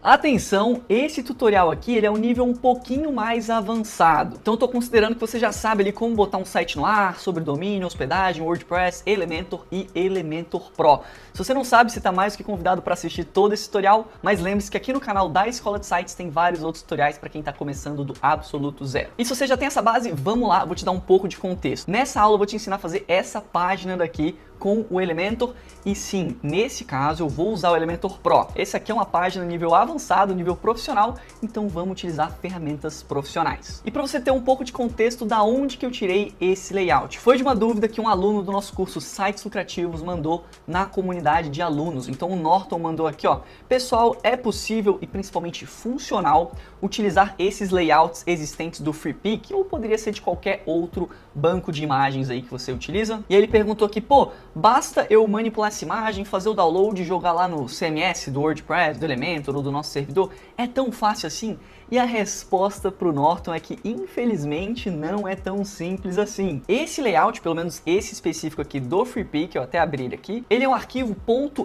Atenção, esse tutorial aqui ele é um nível um pouquinho mais avançado. Então eu tô considerando que você já sabe ali como botar um site no ar, sobre domínio, hospedagem, WordPress, Elementor e Elementor Pro. Se você não sabe, você está mais do que convidado para assistir todo esse tutorial, mas lembre-se que aqui no canal da Escola de Sites tem vários outros tutoriais para quem está começando do absoluto zero. E se você já tem essa base, vamos lá, vou te dar um pouco de contexto. Nessa aula eu vou te ensinar a fazer essa página daqui com o Elementor, e sim, nesse caso eu vou usar o Elementor Pro. Esse aqui é uma página nível avançado, nível profissional, então vamos utilizar ferramentas profissionais. E para você ter um pouco de contexto da onde que eu tirei esse layout, foi de uma dúvida que um aluno do nosso curso Sites Lucrativos mandou na comunidade de alunos. Então o Norton mandou aqui, ó, pessoal, é possível e principalmente funcional utilizar esses layouts existentes do Freepik, ou poderia ser de qualquer outro banco de imagens aí que você utiliza. E aí ele perguntou aqui, pô, basta eu manipular essa imagem, fazer o download e jogar lá no CMS do WordPress, do Elementor ou do nosso servidor? É tão fácil assim? E a resposta para o Norton é que, infelizmente, não é tão simples assim. Esse layout, pelo menos esse específico aqui do Freepik, eu até abri ele aqui, ele é um arquivo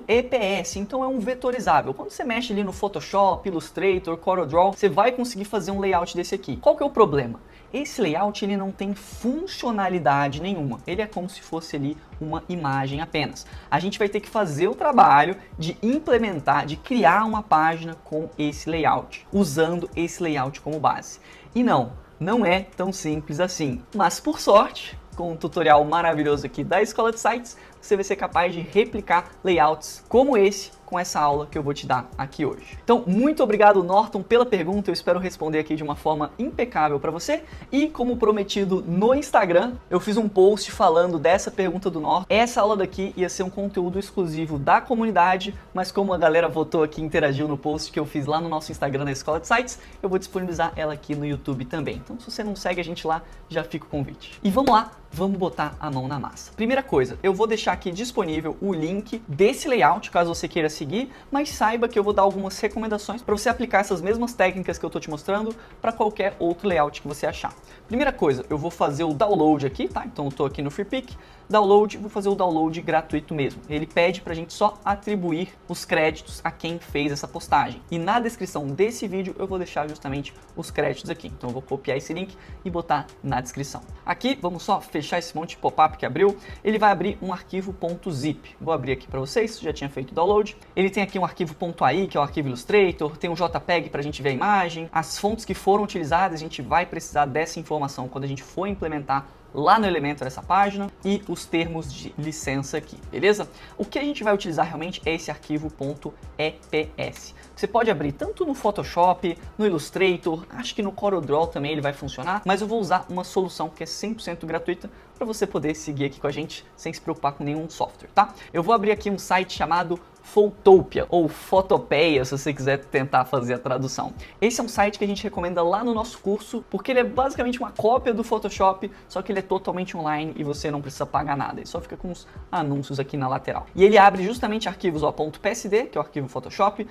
.eps, então é um vetorizável. Quando você mexe ali no Photoshop, Illustrator, CorelDRAW, você vai conseguir fazer um layout desse aqui. Qual que é o problema? Esse layout ele não tem funcionalidade nenhuma, ele é como se fosse ali uma imagem apenas. A gente vai ter que fazer o trabalho de implementar, de criar uma página com esse layout, usando esse layout como base. E não é tão simples assim, mas por sorte, com um tutorial maravilhoso aqui da Escola de Sites, você vai ser capaz de replicar layouts como esse, com essa aula que eu vou te dar aqui hoje. Então, muito obrigado, Norton, pela pergunta. Eu espero responder aqui de uma forma impecável para você. E como prometido no Instagram, eu fiz um post falando dessa pergunta do Norton. Essa aula daqui ia ser um conteúdo exclusivo da comunidade, mas como a galera votou aqui e interagiu no post que eu fiz lá no nosso Instagram da Escola de Sites, eu vou disponibilizar ela aqui no YouTube também. Então, se você não segue a gente lá, já fica o convite. E vamos lá, vamos botar a mão na massa. Primeira coisa, eu vou deixar aqui disponível o link desse layout, caso você queira seguir, mas saiba que eu vou dar algumas recomendações para você aplicar essas mesmas técnicas que eu estou te mostrando para qualquer outro layout que você achar. Primeira coisa, eu vou fazer o download aqui, tá? Então eu estou aqui no Freepik, download, vou fazer o download gratuito mesmo. Ele pede para a gente só atribuir os créditos a quem fez essa postagem. E na descrição desse vídeo eu vou deixar justamente os créditos aqui. Então eu vou copiar esse link e botar na descrição. Aqui, vamos só fechar esse monte de pop-up que abriu. Ele vai abrir um arquivo .zip. Vou abrir aqui para vocês, já tinha feito o download. Ele tem aqui um arquivo .ai, que é o arquivo Illustrator, tem um JPEG para a gente ver a imagem. As fontes que foram utilizadas, a gente vai precisar dessa informação quando a gente for implementar lá no Elementor essa página, e os termos de licença aqui, beleza? O que a gente vai utilizar realmente é esse arquivo .eps. Você pode abrir tanto no Photoshop, no Illustrator, acho que no CorelDRAW também ele vai funcionar, mas eu vou usar uma solução que é 100% gratuita para você poder seguir aqui com a gente sem se preocupar com nenhum software, tá? Eu vou abrir aqui um site chamado Photopea, ou Fotopeia, se você quiser tentar fazer a tradução. Esse é um site que a gente recomenda lá no nosso curso, porque ele é basicamente uma cópia do Photoshop, só que ele é totalmente online e você não precisa pagar nada, ele só fica com os anúncios aqui na lateral. E ele abre justamente arquivos, ó, .psd, que é o arquivo Photoshop,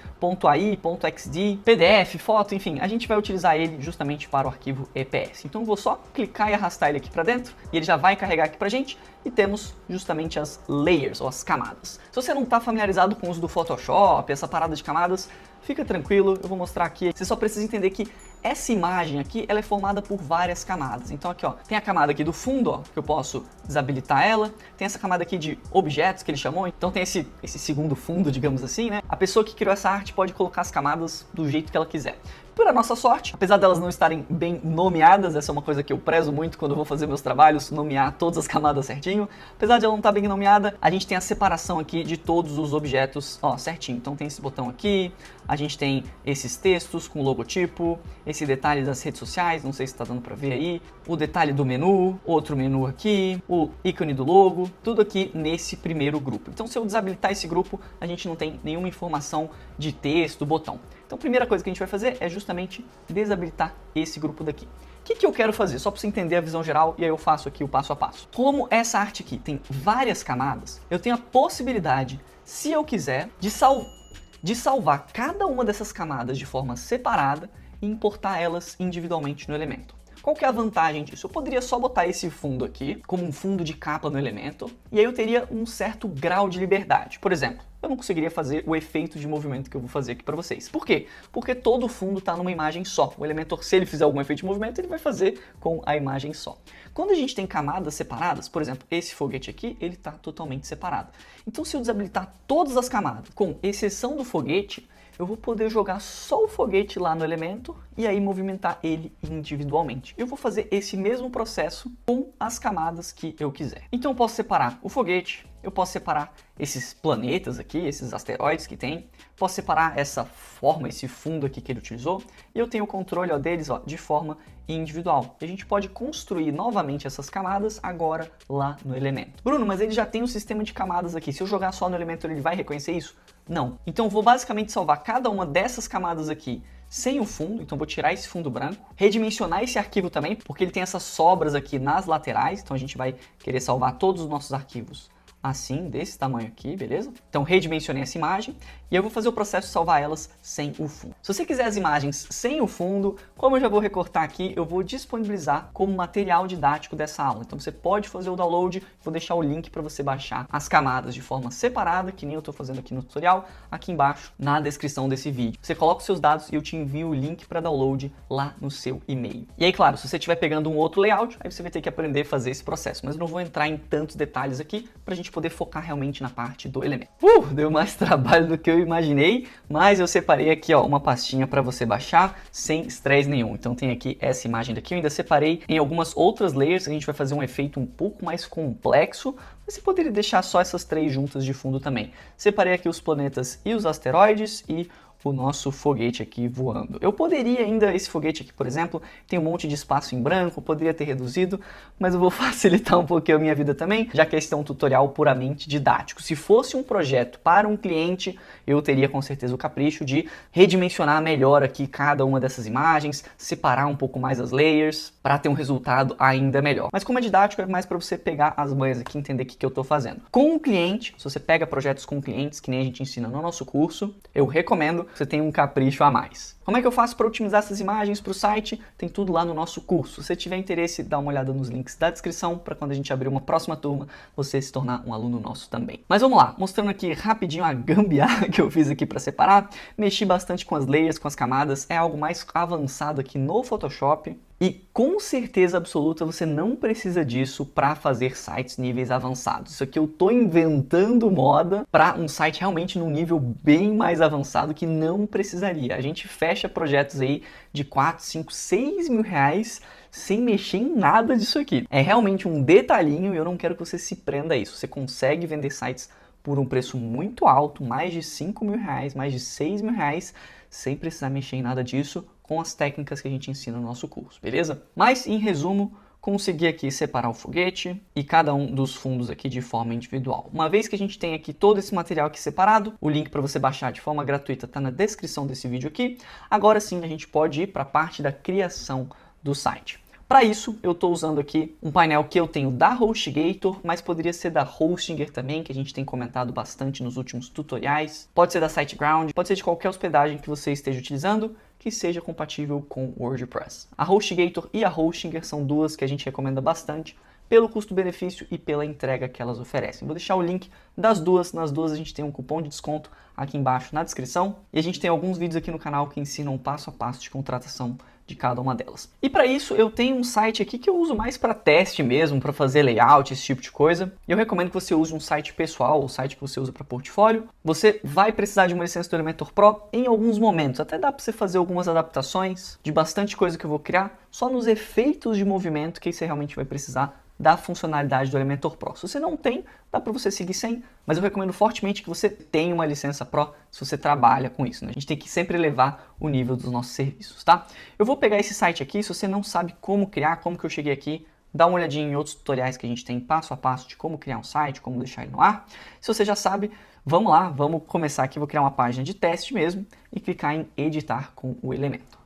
.ai, .xd, PDF, foto, enfim, a gente vai utilizar ele justamente para o arquivo EPS. Então eu vou só clicar e arrastar ele aqui para dentro, e ele já vai carregar aqui pra gente, e temos justamente as layers, ou as camadas. Se você não está familiarizado com o uso do Photoshop, essa parada de camadas, fica tranquilo, eu vou mostrar aqui. Você só precisa entender que essa imagem aqui, ela é formada por várias camadas. Então aqui, ó, tem a camada aqui do fundo, ó, que eu posso desabilitar ela. Tem essa camada aqui de objetos, que ele chamou. Então tem esse segundo fundo, digamos assim, né? A pessoa que criou essa arte pode colocar as camadas do jeito que ela quiser. Para nossa sorte, apesar delas não estarem bem nomeadas, essa é uma coisa que eu prezo muito quando eu vou fazer meus trabalhos, nomear todas as camadas certinho. Apesar de ela não estar bem nomeada, a gente tem a separação aqui de todos os objetos, ó, certinho. Então tem esse botão aqui, a gente tem esses textos com logotipo, esse detalhe das redes sociais, não sei se está dando para ver aí, o detalhe do menu, outro menu aqui, o ícone do logo, tudo aqui nesse primeiro grupo. Então se eu desabilitar esse grupo, a gente não tem nenhuma informação de texto, botão. Então a primeira coisa que a gente vai fazer é justamente desabilitar esse grupo daqui. O que eu quero fazer? Só para você entender a visão geral, e aí eu faço aqui o passo a passo. Como essa arte aqui tem várias camadas, eu tenho a possibilidade, se eu quiser, de salvar cada uma dessas camadas de forma separada e importar elas individualmente no Elementor. Qual que é a vantagem disso? Eu poderia só botar esse fundo aqui, como um fundo de capa no Elementor, e aí eu teria um certo grau de liberdade. Por exemplo, eu não conseguiria fazer o efeito de movimento que eu vou fazer aqui para vocês. Por quê? Porque todo o fundo está numa imagem só. O Elementor, se ele fizer algum efeito de movimento, ele vai fazer com a imagem só. Quando a gente tem camadas separadas, por exemplo, esse foguete aqui, ele está totalmente separado. Então, se eu desabilitar todas as camadas, com exceção do foguete, eu vou poder jogar só o foguete lá no Elementor e aí movimentar ele individualmente. Eu vou fazer esse mesmo processo com as camadas que eu quiser. Então eu posso separar o foguete, eu posso separar esses planetas aqui, esses asteroides que tem, posso separar essa forma, esse fundo aqui que ele utilizou, e eu tenho o controle deles de forma individual. E a gente pode construir novamente essas camadas agora lá no Elementor. Bruno, mas ele já tem um sistema de camadas aqui, se eu jogar só no Elementor ele vai reconhecer isso? Não. Então eu vou basicamente salvar cada uma dessas camadas aqui sem o fundo, então vou tirar esse fundo branco, redimensionar esse arquivo também, porque ele tem essas sobras aqui nas laterais, então a gente vai querer salvar todos os nossos arquivos assim, desse tamanho aqui, beleza? Então redimensionei essa imagem e eu vou fazer o processo de salvar elas sem o fundo. Se você quiser as imagens sem o fundo, como eu já vou recortar aqui, eu vou disponibilizar como material didático dessa aula. Então você pode fazer o download, vou deixar o link para você baixar as camadas de forma separada, que nem eu estou fazendo aqui no tutorial, aqui embaixo na descrição desse vídeo. Você coloca os seus dados e eu te envio o link para download lá no seu e-mail. E aí, claro, se você estiver pegando um outro layout, aí você vai ter que aprender a fazer esse processo, mas eu não vou entrar em tantos detalhes aqui para a gente poder focar realmente na parte do elemento. Deu mais trabalho do que eu imaginei, mas eu separei aqui uma pastinha para você baixar sem estresse nenhum. Então tem aqui essa imagem daqui, eu ainda separei em algumas outras layers, a gente vai fazer um efeito um pouco mais complexo, mas você poderia deixar só essas três juntas de fundo também. Separei aqui os planetas e os asteroides e o nosso foguete aqui voando. Eu poderia ainda, esse foguete aqui, por exemplo, tem um monte de espaço em branco, poderia ter reduzido, mas eu vou facilitar um pouquinho a minha vida também, já que esse é um tutorial puramente didático. Se fosse um projeto para um cliente, eu teria com certeza o capricho de redimensionar melhor aqui cada uma dessas imagens, separar um pouco mais as layers, para ter um resultado ainda melhor. Mas como é didático, é mais para você pegar as manhas aqui e entender o que eu estou fazendo. Com o cliente, se você pega projetos com clientes, que nem a gente ensina no nosso curso, eu recomendo você tem um capricho a mais. Como é que eu faço para otimizar essas imagens para o site? Tem tudo lá no nosso curso. Se você tiver interesse, dá uma olhada nos links da descrição para quando a gente abrir uma próxima turma, você se tornar um aluno nosso também. Mas vamos lá, mostrando aqui rapidinho a gambiarra que eu fiz aqui para separar. Mexi bastante com as layers, com as camadas, é algo mais avançado aqui no Photoshop. E com certeza absoluta você não precisa disso para fazer sites níveis avançados. Isso aqui eu tô inventando moda para um site realmente num nível bem mais avançado que não precisaria. A gente fecha projetos aí de 4, 5, 6 mil reais sem mexer em nada disso aqui. É realmente um detalhinho e eu não quero que você se prenda a isso. Você consegue vender sites por um preço muito alto, mais de 5 mil reais, mais de 6 mil reais, sem precisar mexer em nada disso, com as técnicas que a gente ensina no nosso curso, beleza? Mas, em resumo, consegui aqui separar o foguete e cada um dos fundos aqui de forma individual. Uma vez que a gente tem aqui todo esse material aqui separado, o link para você baixar de forma gratuita está na descrição desse vídeo aqui. Agora sim, a gente pode ir para a parte da criação do site. Para isso, eu estou usando aqui um painel que eu tenho da HostGator, mas poderia ser da Hostinger também, que a gente tem comentado bastante nos últimos tutoriais. Pode ser da SiteGround, pode ser de qualquer hospedagem que você esteja utilizando, que seja compatível com o WordPress. A HostGator e a Hostinger são duas que a gente recomenda bastante, pelo custo-benefício e pela entrega que elas oferecem. Vou deixar o link das duas. Nas duas a gente tem um cupom de desconto aqui embaixo na descrição. E a gente tem alguns vídeos aqui no canal que ensinam passo a passo de contratação de cada uma delas. E para isso eu tenho um site aqui que eu uso mais para teste mesmo, para fazer layout, esse tipo de coisa. E eu recomendo que você use um site pessoal, ou site que você usa para portfólio. Você vai precisar de uma licença do Elementor Pro em alguns momentos. Até dá para você fazer algumas adaptações de bastante coisa que eu vou criar, só nos efeitos de movimento que você realmente vai precisar da funcionalidade do Elementor Pro. Se você não tem, dá para você seguir sem, mas eu recomendo fortemente que você tenha uma licença Pro se você trabalha com isso, né? A gente tem que sempre elevar o nível dos nossos serviços, tá? Eu vou pegar esse site aqui, se você não sabe como criar, como que eu cheguei aqui, dá uma olhadinha em outros tutoriais que a gente tem passo a passo de como criar um site, como deixar ele no ar. Se você já sabe, vamos lá, vamos começar aqui, vou criar uma página de teste mesmo e clicar em editar com o Elementor.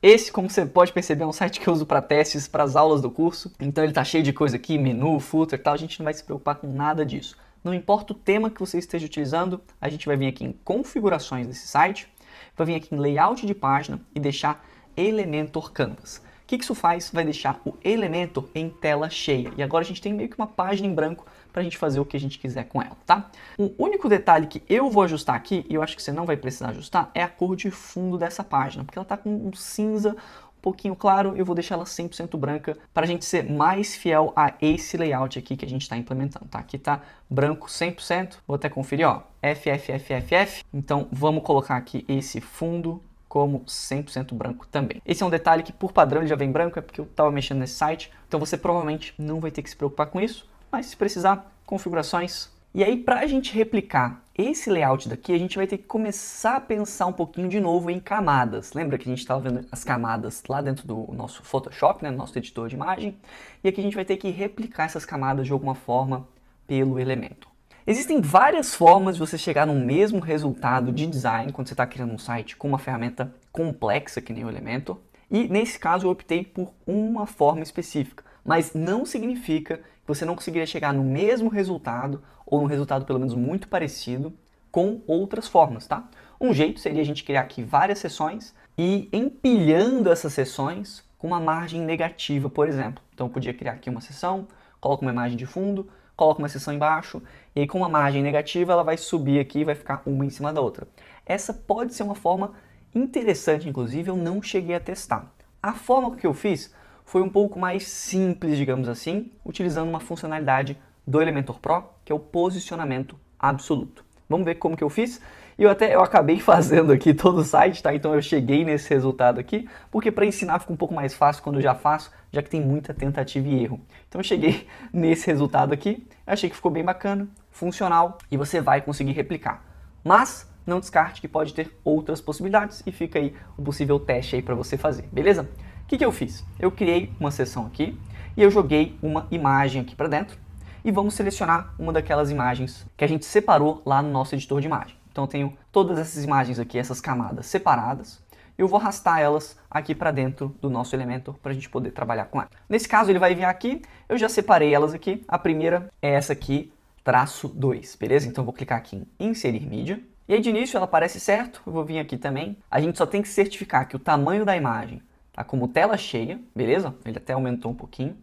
Esse, como você pode perceber, é um site que eu uso para testes, para as aulas do curso. Então ele está cheio de coisa aqui, menu, footer e tal. A gente não vai se preocupar com nada disso. Não importa o tema que você esteja utilizando, a gente vai vir aqui em configurações desse site, vai vir aqui em layout de página e deixar Elementor Canvas. O que isso faz? Vai deixar o Elementor em tela cheia. E agora a gente tem meio que uma página em branco para a gente fazer o que a gente quiser com ela, tá? O único detalhe que eu vou ajustar aqui, e eu acho que você não vai precisar ajustar, é a cor de fundo dessa página, porque ela tá com um cinza um pouquinho claro, eu vou deixar ela 100% branca para a gente ser mais fiel a esse layout aqui que a gente está implementando, tá? Aqui tá branco 100%, vou até conferir, ó, FFFFF, então vamos colocar aqui esse fundo como 100% branco também. Esse é um detalhe que por padrão ele já vem branco, é porque eu estava mexendo nesse site, então você provavelmente não vai ter que se preocupar com isso, mas se precisar, configurações. E aí, para a gente replicar esse layout daqui, a gente vai ter que começar a pensar um pouquinho de novo em camadas. Lembra que a gente estava vendo as camadas lá dentro do nosso Photoshop, né, no nosso editor de imagem? E aqui a gente vai ter que replicar essas camadas de alguma forma pelo Elementor. Existem várias formas de você chegar no mesmo resultado de design quando você está criando um site com uma ferramenta complexa que nem o Elementor. E nesse caso eu optei por uma forma específica, mas não significa que você não conseguiria chegar no mesmo resultado ou num resultado pelo menos muito parecido com outras formas, tá? Um jeito seria a gente criar aqui várias seções e empilhando essas seções com uma margem negativa, por exemplo. Então eu podia criar aqui uma seção, coloco uma imagem de fundo, coloco uma seção embaixo, e aí com uma margem negativa ela vai subir aqui e vai ficar uma em cima da outra. Essa pode ser uma forma interessante, inclusive eu não cheguei a testar. A forma que eu fiz foi um pouco mais simples, digamos assim, utilizando uma funcionalidade do Elementor Pro, que é o posicionamento absoluto. Vamos ver como que eu fiz? E eu acabei fazendo aqui todo o site, tá? Então eu cheguei nesse resultado aqui, porque para ensinar fica um pouco mais fácil quando eu já faço, já que tem muita tentativa e erro. Então eu cheguei nesse resultado aqui, achei que ficou bem bacana, funcional, e você vai conseguir replicar. Mas não descarte que pode ter outras possibilidades e fica aí o possível teste aí para você fazer, beleza? O que eu fiz? Eu criei uma seção aqui e eu joguei uma imagem aqui para dentro e vamos selecionar uma daquelas imagens que a gente separou lá no nosso editor de imagem. Então eu tenho todas essas imagens aqui, essas camadas separadas, e eu vou arrastar elas aqui para dentro do nosso Elementor para a gente poder trabalhar com ela. Nesse caso ele vai vir aqui, eu já separei elas aqui, a primeira é essa aqui, traço 2, beleza? Então eu vou clicar aqui em inserir mídia. E aí de início ela aparece certo, eu vou vir aqui também. A gente só tem que certificar que o tamanho da imagem tá como tela cheia, beleza? Ele até aumentou um pouquinho.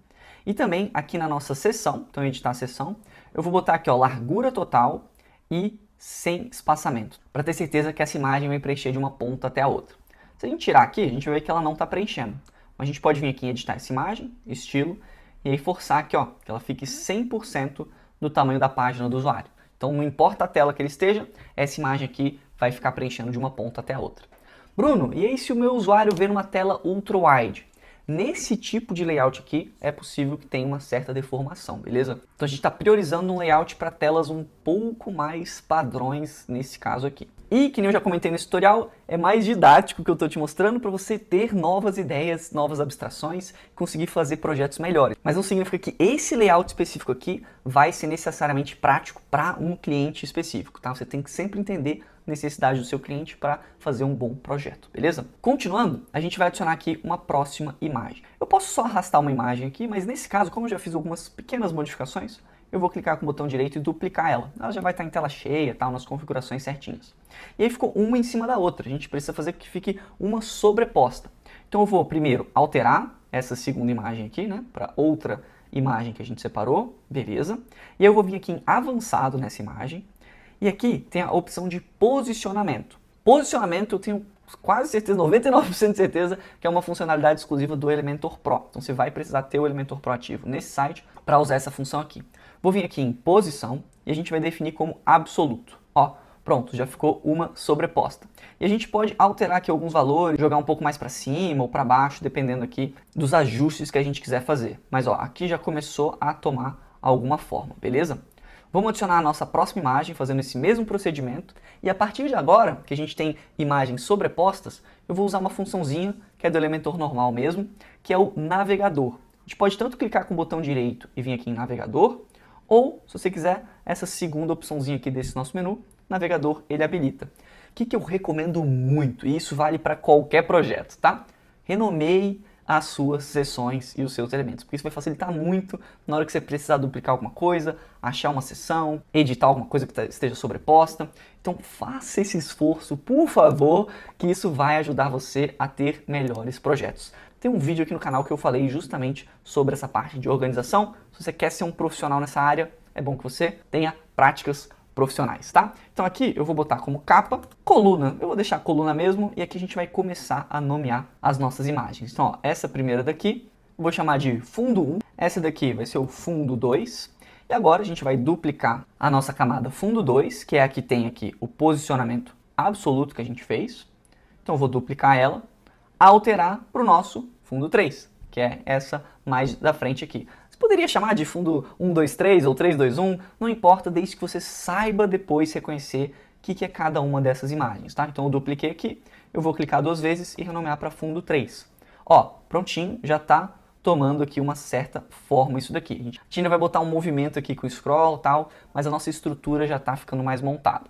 E também aqui na nossa seção, então editar a seção, eu vou botar aqui ó, largura total e sem espaçamento, para ter certeza que essa imagem vai preencher de uma ponta até a outra. Se a gente tirar aqui, a gente vai ver que ela não está preenchendo. Mas a gente pode vir aqui em editar essa imagem, estilo, e aí forçar aqui ó, que ela fique 100% do tamanho da página do usuário. Então não importa a tela que ele esteja, essa imagem aqui vai ficar preenchendo de uma ponta até a outra. Bruno, e aí se o meu usuário vê numa tela ultra-wide? Nesse tipo de layout aqui, é possível que tenha uma certa deformação, beleza? Então a gente está priorizando um layout para telas um pouco mais padrões nesse caso aqui. E, que nem eu já comentei nesse tutorial, é mais didático que eu estou te mostrando para você ter novas ideias, novas abstrações, conseguir fazer projetos melhores. Mas não significa que esse layout específico aqui vai ser necessariamente prático para um cliente específico, tá? Você tem que sempre entender a necessidade do seu cliente para fazer um bom projeto, beleza? Continuando, a gente vai adicionar aqui uma próxima imagem. Eu posso só arrastar uma imagem aqui, mas nesse caso, como eu já fiz algumas pequenas modificações, eu vou clicar com o botão direito e duplicar ela. Ela já vai estar em tela cheia, tal, nas configurações certinhas. E aí ficou uma em cima da outra. A gente precisa fazer que fique uma sobreposta. Então eu vou primeiro alterar essa segunda imagem aqui, né, para outra imagem que a gente separou, beleza. E aí eu vou vir aqui em avançado nessa imagem. E aqui tem a opção de posicionamento. Posicionamento eu tenho quase certeza, 99% de certeza, que é uma funcionalidade exclusiva do Elementor Pro. Então você vai precisar ter o Elementor Pro ativo nesse site para usar essa função aqui. Vou vir aqui em posição e a gente vai definir como absoluto. Ó, pronto, já ficou uma sobreposta. E a gente pode alterar aqui alguns valores, jogar um pouco mais para cima ou para baixo, dependendo aqui dos ajustes que a gente quiser fazer. Mas ó, aqui já começou a tomar alguma forma, beleza? Vamos adicionar a nossa próxima imagem fazendo esse mesmo procedimento. E a partir de agora, que a gente tem imagens sobrepostas, eu vou usar uma funçãozinha que é do Elementor normal mesmo, que é o navegador. A gente pode tanto clicar com o botão direito e vir aqui em navegador, ou, se você quiser, essa segunda opçãozinha aqui desse nosso menu, navegador, ele habilita. O que eu recomendo muito, e isso vale para qualquer projeto, tá? Renomeie as suas seções e os seus elementos, porque isso vai facilitar muito na hora que você precisar duplicar alguma coisa, achar uma seção, editar alguma coisa que esteja sobreposta. Então faça esse esforço, por favor, que isso vai ajudar você a ter melhores projetos. tem um vídeo aqui no canal que eu falei justamente sobre essa parte de organização. Se você quer ser um profissional nessa área, é bom que você tenha práticas profissionais, tá? Então aqui eu vou botar como capa, coluna, eu vou deixar a coluna mesmo, e aqui a gente vai começar a nomear as nossas imagens. Então, ó, essa primeira daqui, eu vou chamar de fundo 1, essa daqui vai ser o fundo 2, e agora a gente vai duplicar a nossa camada fundo 2, que é a que tem aqui o posicionamento absoluto que a gente fez. Então eu vou duplicar ela, alterar para o nosso fundo 3, que é essa mais da frente aqui. Poderia chamar de fundo 1, 2, 3 ou 3, 2, 1, não importa, desde que você saiba depois reconhecer o que é cada uma dessas imagens, tá? Então eu dupliquei aqui, eu vou clicar 2 vezes e renomear para fundo 3. Ó, prontinho, já está tomando aqui uma certa forma isso daqui. A gente ainda vai botar um movimento aqui com o scroll e tal, mas a nossa estrutura já está ficando mais montada.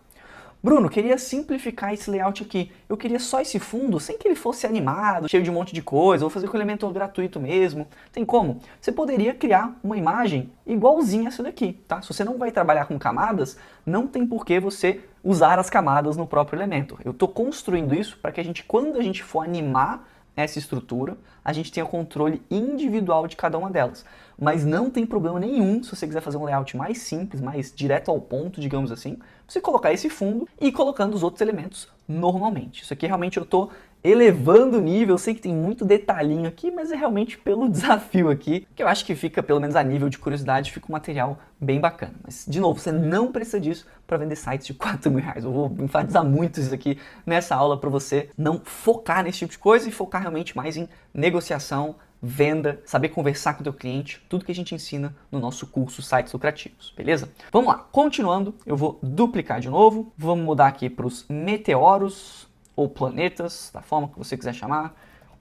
Bruno, queria simplificar esse layout aqui. Eu queria só esse fundo, sem que ele fosse animado, cheio de um monte de coisa, vou fazer com o Elementor gratuito mesmo. Tem como? Você poderia criar uma imagem igualzinha a essa daqui, tá? Se você não vai trabalhar com camadas, não tem por que você usar as camadas no próprio Elementor. Eu estou construindo isso para que quando a gente for animar essa estrutura, a gente tenha controle individual de cada uma delas. Mas não tem problema nenhum, se você quiser fazer um layout mais simples, mais direto ao ponto, digamos assim, você colocar esse fundo e ir colocando os outros elementos normalmente. Isso aqui realmente eu estou elevando o nível, eu sei que tem muito detalhinho aqui, mas é realmente pelo desafio aqui, que eu acho que fica, pelo menos a nível de curiosidade, fica um material bem bacana. Mas, de novo, você não precisa disso para vender sites de R$4.000. Eu vou enfatizar muito isso aqui nessa aula para você não focar nesse tipo de coisa e focar realmente mais em negociação, venda, saber conversar com o teu cliente, tudo que a gente ensina no nosso curso Sites Lucrativos, beleza? Vamos lá, continuando, eu vou duplicar de novo, vamos mudar aqui para os meteoros, ou planetas, da forma que você quiser chamar,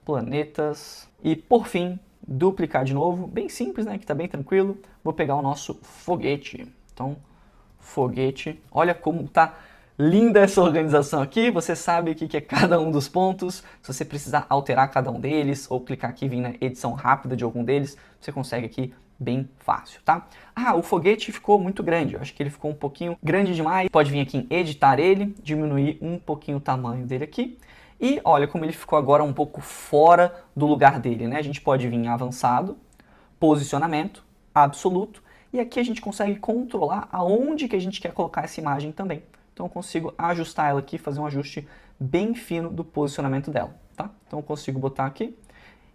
planetas, e por fim, duplicar de novo, bem simples, né, que tá bem tranquilo, vou pegar o nosso foguete, então, foguete, olha como tá linda essa organização aqui, você sabe o que é cada um dos pontos, se você precisar alterar cada um deles, ou clicar aqui e vir na edição rápida de algum deles, você consegue aqui bem fácil, tá? Ah, o foguete ficou muito grande, eu acho que ele ficou um pouquinho grande demais, pode vir aqui em editar ele, diminuir um pouquinho o tamanho dele aqui, e olha como ele ficou agora um pouco fora do lugar dele, né? A gente pode vir em avançado, posicionamento, absoluto, e aqui a gente consegue controlar aonde que a gente quer colocar essa imagem também. Então eu consigo ajustar ela aqui, fazer um ajuste bem fino do posicionamento dela, tá? Então eu consigo botar aqui,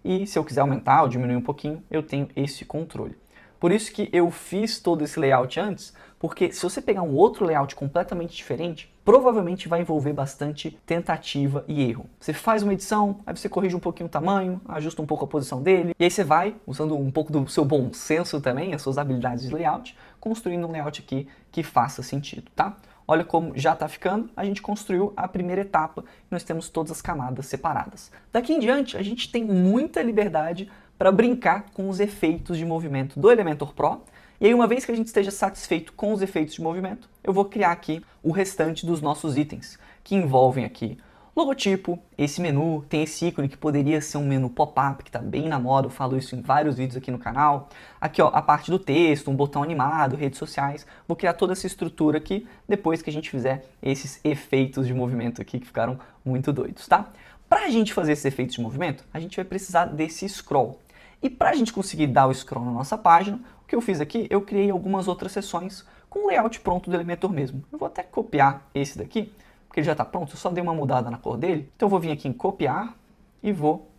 e se eu quiser aumentar ou diminuir um pouquinho, eu tenho esse controle. Por isso que eu fiz todo esse layout antes, porque se você pegar um outro layout completamente diferente, provavelmente vai envolver bastante tentativa e erro. Você faz uma edição, aí você corrige um pouquinho o tamanho, ajusta um pouco a posição dele, e aí você vai, usando um pouco do seu bom senso também, as suas habilidades de layout, construindo um layout aqui que faça sentido, tá? Olha como já está ficando, a gente construiu a primeira etapa e nós temos todas as camadas separadas. Daqui em diante, a gente tem muita liberdade para brincar com os efeitos de movimento do Elementor Pro. E aí, uma vez que a gente esteja satisfeito com os efeitos de movimento, eu vou criar aqui o restante dos nossos itens, que envolvem aqui logotipo, esse menu, tem esse ícone que poderia ser um menu pop-up, que está bem na moda, eu falo isso em vários vídeos aqui no canal. Aqui, ó, a parte do texto, um botão animado, redes sociais. Vou criar toda essa estrutura aqui depois que a gente fizer esses efeitos de movimento aqui que ficaram muito doidos, tá? Para a gente fazer esses efeitos de movimento, a gente vai precisar desse scroll. E para a gente conseguir dar o scroll na nossa página, o que eu fiz aqui, eu criei algumas outras seções com o layout pronto do Elementor mesmo. Eu vou até copiar esse daqui, porque ele já está pronto, eu só dei uma mudada na cor dele. Então eu vou vir aqui em copiar e vou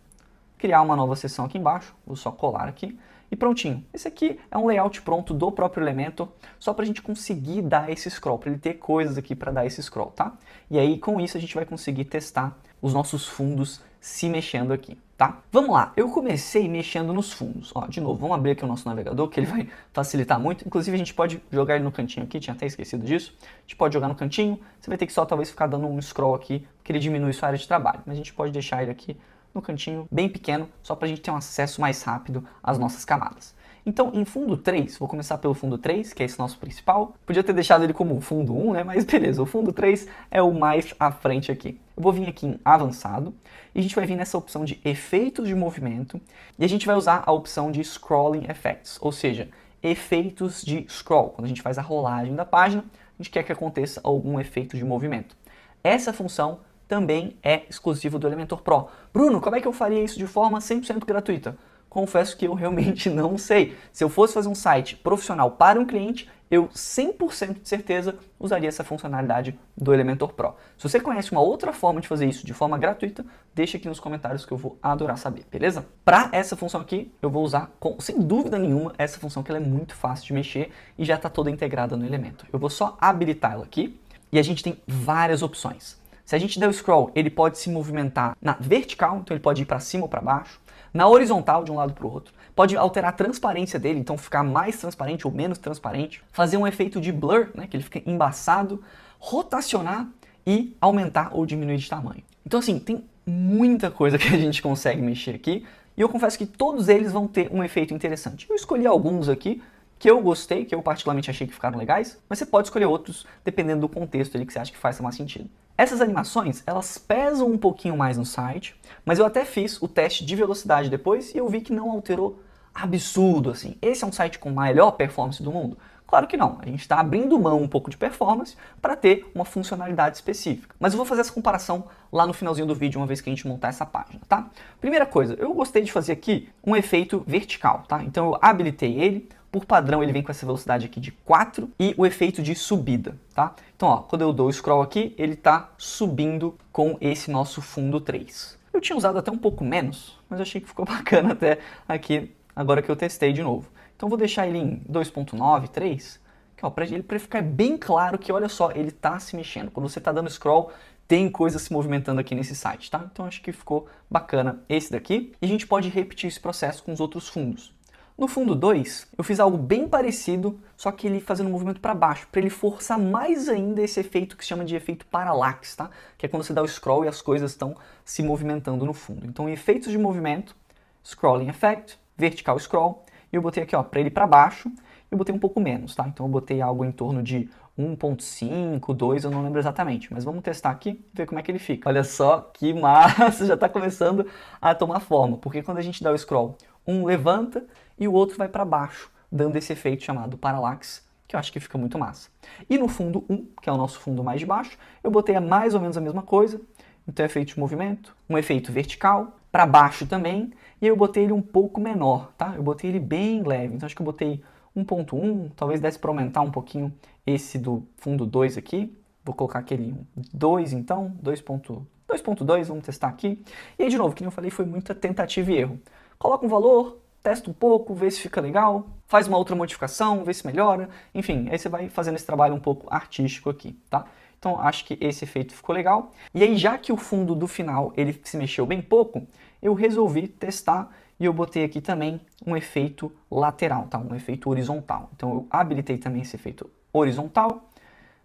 criar uma nova seção aqui embaixo, vou só colar aqui e prontinho. Esse aqui é um layout pronto do próprio Elementor, só para a gente conseguir dar esse scroll, para ele ter coisas aqui para dar esse scroll, tá? E aí com isso a gente vai conseguir testar os nossos fundos se mexendo aqui, tá? Vamos lá, eu comecei mexendo nos fundos. Ó, de novo, vamos abrir aqui o nosso navegador, que ele vai facilitar muito. Inclusive, a gente pode jogar ele no cantinho aqui, tinha até esquecido disso. A gente pode jogar no cantinho, você vai ter que só talvez ficar dando um scroll aqui, porque ele diminui sua área de trabalho. Mas a gente pode deixar ele aqui no cantinho, bem pequeno, só para a gente ter um acesso mais rápido às nossas camadas. Então, em fundo 3, vou começar pelo fundo 3, que é esse nosso principal. Podia ter deixado ele como fundo 1, né? Mas beleza, o fundo 3 é o mais à frente aqui. Eu vou vir aqui em avançado, e a gente vai vir nessa opção de efeitos de movimento, e a gente vai usar a opção de scrolling effects, ou seja, efeitos de scroll. Quando a gente faz a rolagem da página, a gente quer que aconteça algum efeito de movimento. Essa função também é exclusivo do Elementor Pro. Bruno, como é que eu faria isso de forma 100% gratuita? Confesso que eu realmente não sei. Se eu fosse fazer um site profissional para um cliente, eu 100% de certeza usaria essa funcionalidade do Elementor Pro. Se você conhece uma outra forma de fazer isso de forma gratuita, deixa aqui nos comentários que eu vou adorar saber, beleza? Para essa função aqui, eu vou usar, sem dúvida nenhuma, essa função que ela é muito fácil de mexer e já está toda integrada no Elementor. Eu vou só habilitar ela aqui e a gente tem várias opções. Se a gente der o scroll, ele pode se movimentar na vertical, então ele pode ir para cima ou para baixo, na horizontal, de um lado para o outro. Pode alterar a transparência dele, então ficar mais transparente ou menos transparente. Fazer um efeito de blur, né, que ele fica embaçado. Rotacionar e aumentar ou diminuir de tamanho. Então assim, tem muita coisa que a gente consegue mexer aqui. E eu confesso que todos eles vão ter um efeito interessante. Eu escolhi alguns aqui que eu gostei, que eu particularmente achei que ficaram legais. Mas você pode escolher outros, dependendo do contexto ali que você acha que faz mais sentido. Essas animações, elas pesam um pouquinho mais no site, mas eu até fiz o teste de velocidade depois e eu vi que não alterou absurdo, assim. Esse é um site com maior performance do mundo? Claro que não, a gente está abrindo mão um pouco de performance para ter uma funcionalidade específica. Mas eu vou fazer essa comparação lá no finalzinho do vídeo, uma vez que a gente montar essa página, tá? Primeira coisa, eu gostei de fazer aqui um efeito vertical, tá? Então eu habilitei ele. Por padrão, ele vem com essa velocidade aqui de 4 e o efeito de subida, tá? Então, ó, quando eu dou o scroll aqui, ele tá subindo com esse nosso fundo 3. Eu tinha usado até um pouco menos, mas eu achei que ficou bacana até aqui, agora que eu testei de novo. Então, vou deixar ele em 2.9, 3, que, ó, para ficar bem claro que, olha só, ele tá se mexendo. Quando você tá dando scroll, tem coisa se movimentando aqui nesse site, tá? Então, acho que ficou bacana esse daqui. E a gente pode repetir esse processo com os outros fundos. No fundo 2, eu fiz algo bem parecido, só que ele fazendo um movimento para baixo, para ele forçar mais ainda esse efeito que se chama de efeito parallax, tá? Que é quando você dá o scroll e as coisas estão se movimentando no fundo. Então, efeitos de movimento, scrolling effect, vertical scroll, e eu botei aqui, ó, para ele para baixo, eu botei um pouco menos, tá? Então eu botei algo em torno de 1.5, 2, eu não lembro exatamente, mas vamos testar aqui e ver como é que ele fica. Olha só que massa, já está começando a tomar forma, porque quando a gente dá o scroll, um levanta e o outro vai para baixo, dando esse efeito chamado parallax, que eu acho que fica muito massa. E no fundo 1, que é o nosso fundo mais de baixo, eu botei mais ou menos a mesma coisa, então efeito de movimento, um efeito vertical, para baixo também, e eu botei ele um pouco menor, tá? Eu botei ele bem leve, então acho que eu botei 1.1, talvez desse para aumentar um pouquinho esse do fundo 2 aqui. Vou colocar aquele 2 então, 2.2, vamos testar aqui. E aí de novo, como eu falei, foi muita tentativa e erro. Coloca um valor, testa um pouco, vê se fica legal, faz uma outra modificação, vê se melhora, enfim, aí você vai fazendo esse trabalho um pouco artístico aqui, tá? Então acho que esse efeito ficou legal. E aí já que o fundo do final ele se mexeu bem pouco, eu resolvi testar e eu botei aqui também um efeito lateral, tá? Um efeito horizontal. Então eu habilitei também esse efeito horizontal,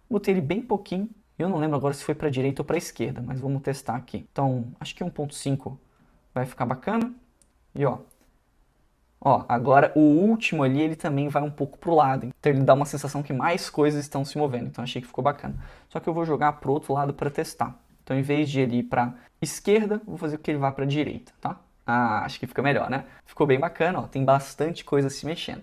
botei ele bem pouquinho, eu não lembro agora se foi para a direita ou para a esquerda, mas vamos testar aqui. Então acho que 1.5 vai ficar bacana. E ó, agora o último ali ele também vai um pouco pro lado, então ele dá uma sensação que mais coisas estão se movendo, então achei que ficou bacana. Só que eu vou jogar pro outro lado para testar. Então em vez de ele ir para esquerda, vou fazer com que ele vá para direita, tá? Ah, acho que fica melhor, né? Ficou bem bacana, ó, tem bastante coisa se mexendo.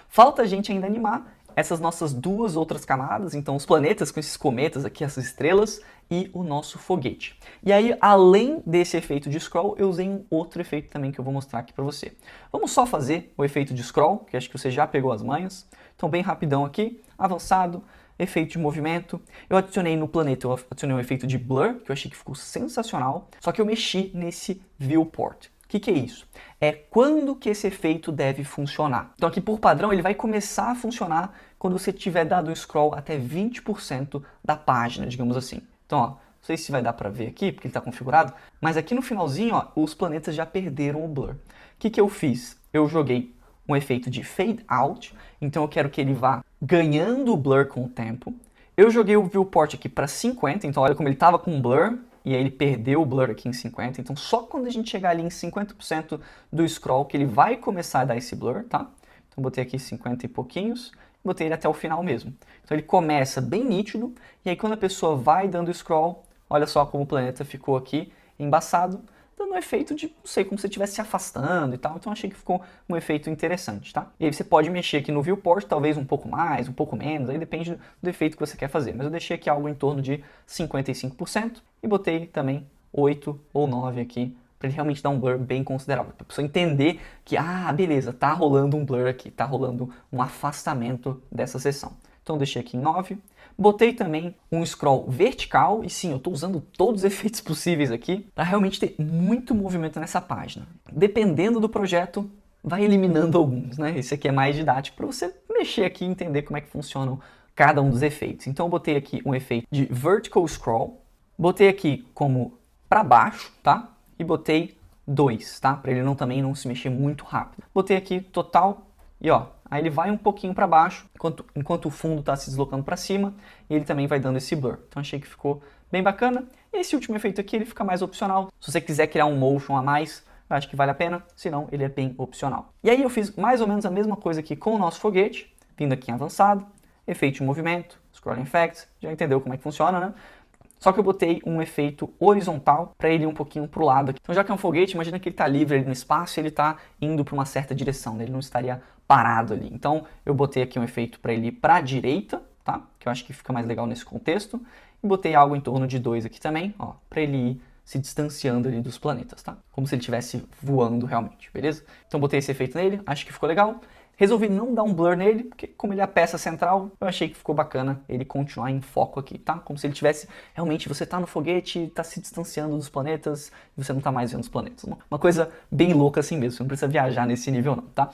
Falta a gente ainda animar essas nossas duas outras camadas, então os planetas com esses cometas aqui, essas estrelas, e o nosso foguete. E aí, além desse efeito de scroll, eu usei um outro efeito também que eu vou mostrar aqui para você. Vamos só fazer o efeito de scroll, que acho que você já pegou as manhas. Então, bem rapidão aqui, avançado, efeito de movimento. Eu adicionei no planeta, eu adicionei um efeito de blur, que eu achei que ficou sensacional, só que eu mexi nesse viewport. O que é isso? É quando que esse efeito deve funcionar. Então aqui por padrão ele vai começar a funcionar quando você tiver dado um scroll até 20% da página, digamos assim. Então, ó, não sei se vai dar para ver aqui, porque ele está configurado, mas aqui no finalzinho, ó, os planetas já perderam o blur. O que eu fiz? Eu joguei um efeito de fade out, então eu quero que ele vá ganhando o blur com o tempo. Eu joguei o viewport aqui para 50, então olha como ele estava com blur, e aí ele perdeu o blur aqui em 50, então só quando a gente chegar ali em 50% do scroll que ele vai começar a dar esse blur, tá? Então botei aqui 50 e pouquinhos, botei ele até o final mesmo. Então ele começa bem nítido, e aí quando a pessoa vai dando scroll, olha só como o planeta ficou aqui embaçado, dando um efeito de, não sei, como se estivesse se afastando e tal, então achei que ficou um efeito interessante, tá? E aí você pode mexer aqui no viewport, talvez um pouco mais, um pouco menos, aí depende do efeito que você quer fazer, mas eu deixei aqui algo em torno de 55%, e botei também 8 ou 9 aqui, para ele realmente dar um blur bem considerável, para a pessoa entender que, beleza, tá rolando um blur aqui, tá rolando um afastamento dessa seção. Então deixei aqui em 9, botei também um scroll vertical, e sim, eu estou usando todos os efeitos possíveis aqui, para realmente ter muito movimento nessa página. Dependendo do projeto, vai eliminando alguns, né? Esse aqui é mais didático, para você mexer aqui e entender como é que funcionam cada um dos efeitos. Então eu botei aqui um efeito de vertical scroll, botei aqui como para baixo, tá? E botei 2, tá? Para ele também não se mexer muito rápido. Botei aqui total e aí ele vai um pouquinho para baixo, enquanto o fundo está se deslocando para cima, e ele também vai dando esse blur. Então achei que ficou bem bacana. Esse último efeito aqui, ele fica mais opcional. Se você quiser criar um motion a mais, eu acho que vale a pena, senão ele é bem opcional. E aí eu fiz mais ou menos a mesma coisa aqui com o nosso foguete, vindo aqui em avançado, efeito de movimento, scrolling effects, já entendeu como é que funciona, né? Só que eu botei um efeito horizontal para ele ir um pouquinho para o lado aqui. Então já que é um foguete, imagina que ele está livre ali no espaço e ele está indo para uma certa direção, né? Ele não estaria parado ali. Então eu botei aqui um efeito para ele ir para a direita, tá? Que eu acho que fica mais legal nesse contexto. E botei algo em torno de 2 aqui também, para ele ir se distanciando ali dos planetas, tá? Como se ele estivesse voando realmente, beleza? Então botei esse efeito nele, acho que ficou legal. Resolvi não dar um blur nele, porque como ele é a peça central, eu achei que ficou bacana ele continuar em foco aqui, tá? Como se ele tivesse, realmente, você tá no foguete, tá se distanciando dos planetas, e você não tá mais vendo os planetas. Uma coisa bem louca assim mesmo, você não precisa viajar nesse nível não, tá?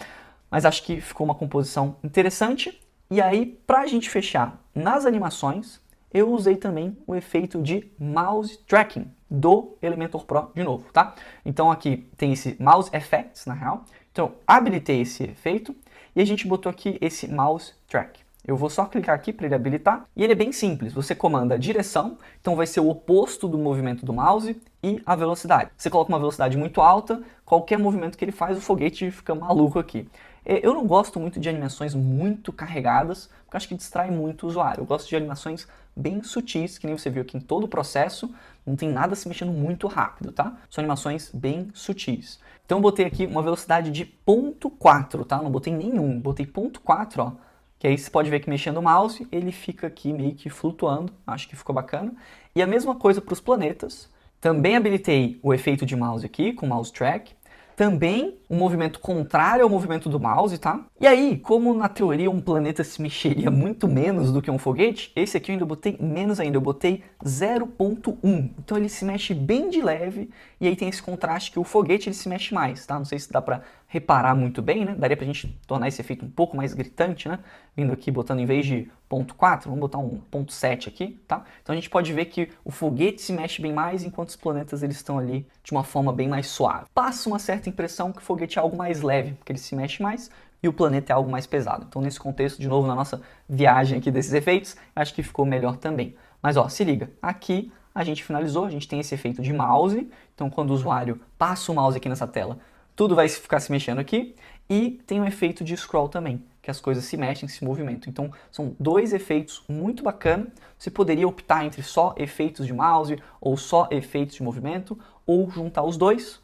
Mas acho que ficou uma composição interessante. E aí, pra gente fechar nas animações, eu usei também o efeito de mouse tracking do Elementor Pro de novo, tá? Então aqui tem esse mouse effects, na real. Então habilitei esse efeito e a gente botou aqui esse mouse track. Eu vou só clicar aqui para ele habilitar e ele é bem simples. Você comanda a direção, então vai ser o oposto do movimento do mouse, e a velocidade. Você coloca uma velocidade muito alta, qualquer movimento que ele faz, o foguete fica maluco aqui. Eu não gosto muito de animações muito carregadas, porque eu acho que distrai muito o usuário. Eu gosto de animações bem sutis, que nem você viu aqui em todo o processo, não tem nada se mexendo muito rápido, tá? São animações bem sutis. Então eu botei aqui uma velocidade de 0.4, tá? Não botei nenhum, botei 0.4, que aí você pode ver que mexendo o mouse, ele fica aqui meio que flutuando, acho que ficou bacana. E a mesma coisa para os planetas. Também habilitei o efeito de mouse aqui, com mouse track. Também um movimento contrário ao movimento do mouse, tá? E aí, como na teoria um planeta se mexeria muito menos do que um foguete, esse aqui eu ainda botei menos ainda, eu botei 0.1. Então ele se mexe bem de leve, e aí tem esse contraste que o foguete ele se mexe mais, tá? Não sei se dá pra reparar muito bem, né? Daria pra gente tornar esse efeito um pouco mais gritante, né? Vindo aqui, botando em vez de 0.4, vamos botar um 0.7 aqui, tá? Então a gente pode ver que o foguete se mexe bem mais, enquanto os planetas eles estão ali de uma forma bem mais suave. Passa uma certa impressão que o foguete é algo mais leve, porque ele se mexe mais, e o planeta é algo mais pesado. Então nesse contexto, de novo, na nossa viagem aqui desses efeitos, acho que ficou melhor também. Mas se liga, aqui a gente finalizou, a gente tem esse efeito de mouse, então quando o usuário passa o mouse aqui nessa tela, tudo vai ficar se mexendo aqui, e tem um efeito de scroll também, que as coisas se mexem, se movimentam. Então são dois efeitos muito bacanas. Você poderia optar entre só efeitos de mouse, ou só efeitos de movimento, ou juntar os dois.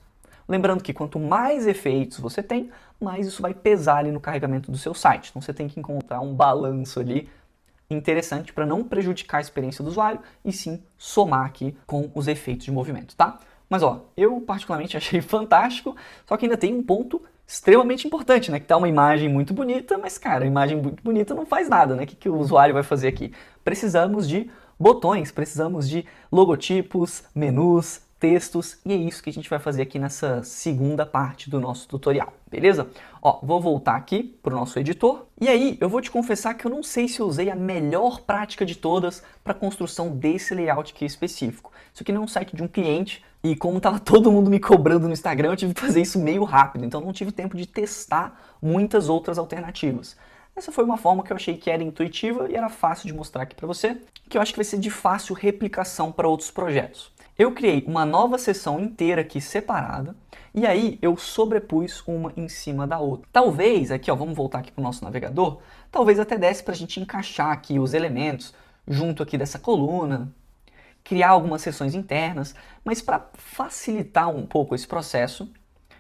Lembrando que quanto mais efeitos você tem, mais isso vai pesar ali no carregamento do seu site. Então você tem que encontrar um balanço ali interessante para não prejudicar a experiência do usuário, e sim somar aqui com os efeitos de movimento, tá? Mas eu particularmente achei fantástico, só que ainda tem um ponto extremamente importante, né? Que tá uma imagem muito bonita, mas cara, a imagem muito bonita não faz nada, né? O que o usuário vai fazer aqui? Precisamos de botões, precisamos de logotipos, menus, textos, e é isso que a gente vai fazer aqui nessa segunda parte do nosso tutorial, beleza? Vou voltar aqui para o nosso editor, e aí eu vou te confessar que eu não sei se eu usei a melhor prática de todas para a construção desse layout aqui específico. Isso aqui não é um site de um cliente, e como estava todo mundo me cobrando no Instagram, eu tive que fazer isso meio rápido, então não tive tempo de testar muitas outras alternativas. Essa foi uma forma que eu achei que era intuitiva e era fácil de mostrar aqui para você, que eu acho que vai ser de fácil replicação para outros projetos. Eu criei uma nova seção inteira aqui separada, e aí eu sobrepus uma em cima da outra. Talvez, aqui vamos voltar aqui para o nosso navegador, talvez até desse para a gente encaixar aqui os elementos junto aqui dessa coluna, criar algumas seções internas, mas para facilitar um pouco esse processo,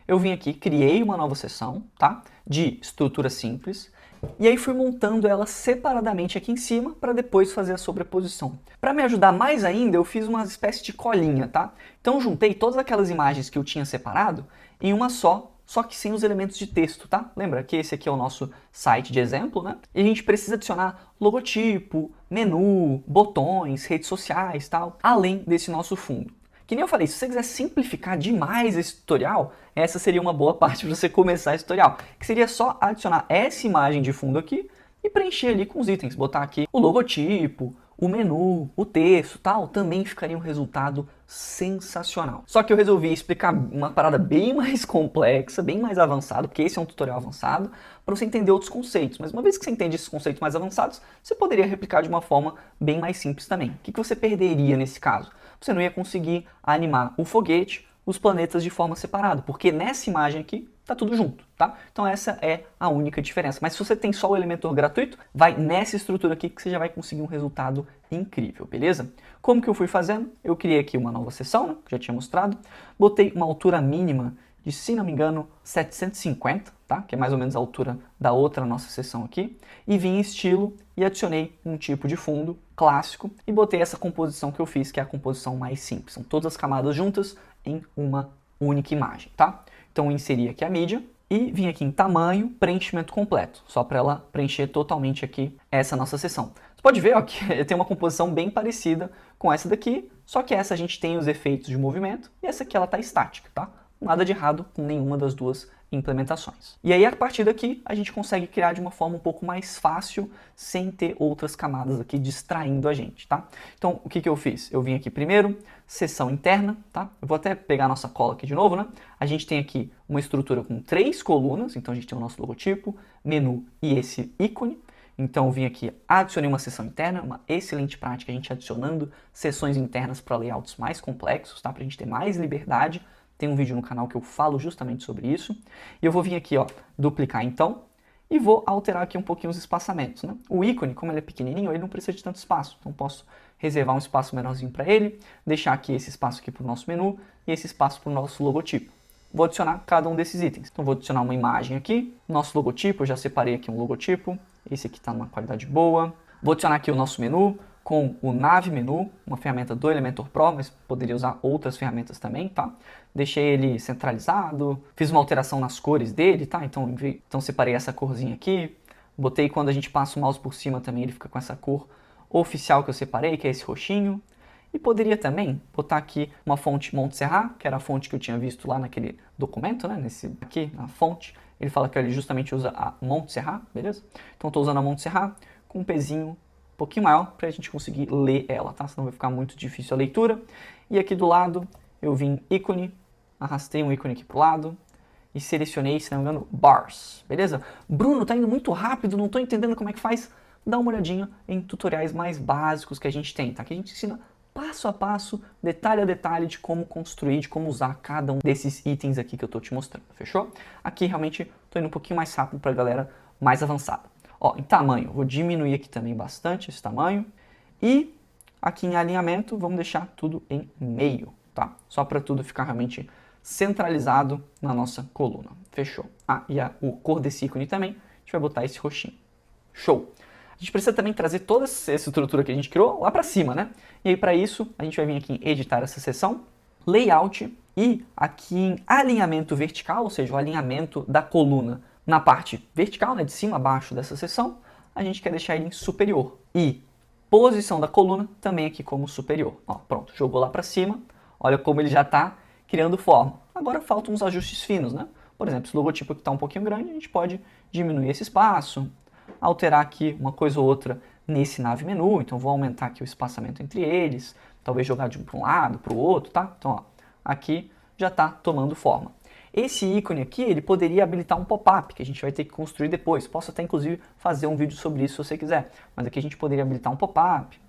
eu vim aqui, criei uma nova seção, tá? De estrutura simples, e aí fui montando elas separadamente aqui em cima para depois fazer a sobreposição. Para me ajudar mais ainda, eu fiz uma espécie de colinha, tá? Então eu juntei todas aquelas imagens que eu tinha separado em uma só que sem os elementos de texto, tá? Lembra que esse aqui é o nosso site de exemplo, né? E a gente precisa adicionar logotipo, menu, botões, redes sociais, tal, além desse nosso fundo. Que nem eu falei, se você quiser simplificar demais esse tutorial, essa seria uma boa parte para você começar esse tutorial, que seria só adicionar essa imagem de fundo aqui e preencher ali com os itens, botar aqui o logotipo, o menu, o texto, tal, também ficaria um resultado sensacional. Só que eu resolvi explicar uma parada bem mais complexa, bem mais avançada, porque esse é um tutorial avançado, para você entender outros conceitos. Mas uma vez que você entende esses conceitos mais avançados, você poderia replicar de uma forma bem mais simples também. O que você perderia nesse caso? Você não ia conseguir animar o foguete, os planetas de forma separada, porque nessa imagem aqui tá tudo junto, tá? Então essa é a única diferença. Mas se você tem só o Elementor gratuito, vai nessa estrutura aqui que você já vai conseguir um resultado incrível, beleza? Como que eu fui fazendo? Eu criei aqui uma nova seção, né, que já tinha mostrado, botei uma altura mínima de, se não me engano, 750, tá? Que é mais ou menos a altura da outra nossa seção aqui, e vim em estilo e adicionei um tipo de fundo clássico e botei essa composição que eu fiz, que é a composição mais simples. São todas as camadas juntas em uma única imagem, tá? Então eu inseri aqui a mídia e vim aqui em tamanho, preenchimento completo, só para ela preencher totalmente aqui essa nossa seção. Você pode ver ó, que tem uma composição bem parecida com essa daqui, só que essa a gente tem os efeitos de movimento e essa aqui ela tá estática, tá? Nada de errado com nenhuma das duas implementações. E aí a partir daqui a gente consegue criar de uma forma um pouco mais fácil, sem ter outras camadas aqui distraindo a gente, tá? Então o que eu fiz? Eu vim aqui primeiro, seção interna, tá? Eu vou até pegar a nossa cola aqui de novo, né? A gente tem aqui uma estrutura com 3 colunas, então a gente tem o nosso logotipo, menu e esse ícone. Então eu vim aqui, adicionei uma seção interna, uma excelente prática, a gente adicionando seções internas para layouts mais complexos, tá? Para a gente ter mais liberdade. Tem um vídeo no canal que eu falo justamente sobre isso. E eu vou vir aqui, ó, duplicar então, e vou alterar aqui um pouquinho os espaçamentos, né? O ícone, como ele é pequenininho, ele não precisa de tanto espaço. Então posso reservar um espaço menorzinho para ele, deixar aqui esse espaço aqui para o nosso menu e esse espaço para o nosso logotipo. Vou adicionar cada um desses itens. Então vou adicionar uma imagem aqui, nosso logotipo, eu já separei aqui um logotipo, esse aqui está numa qualidade boa. Vou adicionar aqui o nosso menu, com o Nav Menu, uma ferramenta do Elementor Pro, mas poderia usar outras ferramentas também, tá? Deixei ele centralizado, fiz uma alteração nas cores dele, tá? Então separei essa corzinha aqui, botei quando a gente passa o mouse por cima também, ele fica com essa cor oficial que eu separei, que é esse roxinho. E poderia também botar aqui uma fonte Montserrat, que era a fonte que eu tinha visto lá naquele documento, né? Nesse aqui, na fonte, ele fala que ele justamente usa a Montserrat, beleza? Então estou usando a Montserrat com um pezinho um pouquinho maior para a gente conseguir ler ela, tá? Senão vai ficar muito difícil a leitura. E aqui do lado eu vim ícone, arrastei um ícone aqui pro lado e selecionei, se não me engano, bars, beleza? Bruno, tá indo muito rápido, não tô entendendo como é que faz. Dá uma olhadinha em tutoriais mais básicos que a gente tem, tá? Que a gente ensina passo a passo, detalhe a detalhe de como construir, de como usar cada um desses itens aqui que eu tô te mostrando, fechou? Aqui realmente tô indo um pouquinho mais rápido pra galera mais avançada. Ó, em tamanho, vou diminuir aqui também bastante esse tamanho. E aqui em alinhamento, vamos deixar tudo em meio, tá? Só para tudo ficar realmente centralizado na nossa coluna. Fechou. Ah, e o cor desse ícone também, a gente vai botar esse roxinho. Show! A gente precisa também trazer toda essa estrutura que a gente criou lá para cima, né? E aí para isso, a gente vai vir aqui em editar essa seção, layout e aqui em alinhamento vertical, ou seja, o alinhamento da coluna na parte vertical, né, de cima a baixo dessa seção, a gente quer deixar ele em superior. E posição da coluna também aqui como superior. Ó, pronto, jogou lá para cima. Olha como ele já está criando forma. Agora faltam uns ajustes finos, né? Por exemplo, esse logotipo aqui está um pouquinho grande, a gente pode diminuir esse espaço, alterar aqui uma coisa ou outra nesse Nav Menu. Então vou aumentar aqui o espaçamento entre eles, talvez jogar de um para um lado, para o outro, tá? Então, ó, aqui já está tomando forma. Esse ícone aqui, ele poderia habilitar um pop-up, que a gente vai ter que construir depois. Posso até, inclusive, fazer um vídeo sobre isso se você quiser. Mas aqui a gente poderia habilitar um pop-up.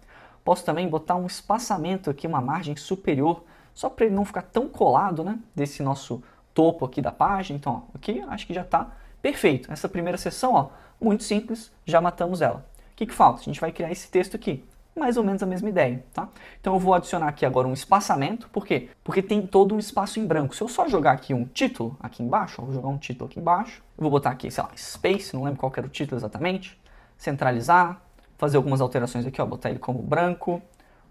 Posso também botar um espaçamento aqui, uma margem superior, só para ele não ficar tão colado, né, desse nosso topo aqui da página. Então, ó, aqui acho que já está perfeito. Essa primeira seção, ó, muito simples, já matamos ela. O que falta? A gente vai criar esse texto aqui. mais ou menos a mesma ideia, tá? Então eu vou adicionar aqui agora um espaçamento, por quê? Porque tem todo um espaço em branco. Se eu só jogar aqui um título aqui embaixo, ó, vou jogar um título aqui embaixo, eu vou botar aqui, sei lá, Space, não lembro qual que era o título exatamente, centralizar, fazer algumas alterações aqui, ó, botar ele como branco,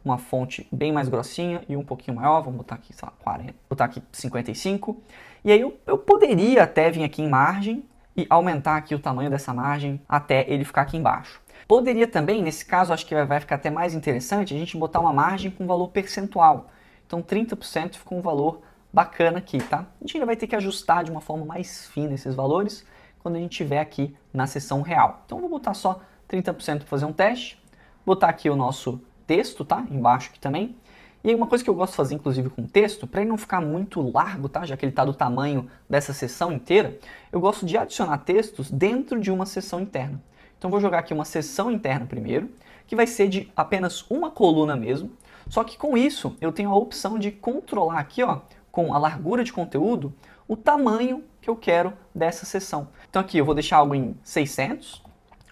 uma fonte bem mais grossinha e um pouquinho maior, vamos botar aqui, sei lá, 40, botar aqui 55, e aí eu poderia até vir aqui em margem e aumentar aqui o tamanho dessa margem até ele ficar aqui embaixo. Poderia também, nesse caso, acho que vai ficar até mais interessante, a gente botar uma margem com valor percentual. Então 30% ficou um valor bacana aqui, tá? A gente ainda vai ter que ajustar de uma forma mais fina esses valores quando a gente estiver aqui na seção real. Então eu vou botar só 30% para fazer um teste, botar aqui o nosso texto, tá? Embaixo aqui também. E aí uma coisa que eu gosto de fazer, inclusive, com texto, para ele não ficar muito largo, tá? Já que ele está do tamanho dessa seção inteira, eu gosto de adicionar textos dentro de uma seção interna. Então vou jogar aqui uma seção interna primeiro, que vai ser de apenas uma coluna mesmo, só que com isso eu tenho a opção de controlar aqui, ó, com a largura de conteúdo, o tamanho que eu quero dessa seção. Então aqui eu vou deixar algo em 600,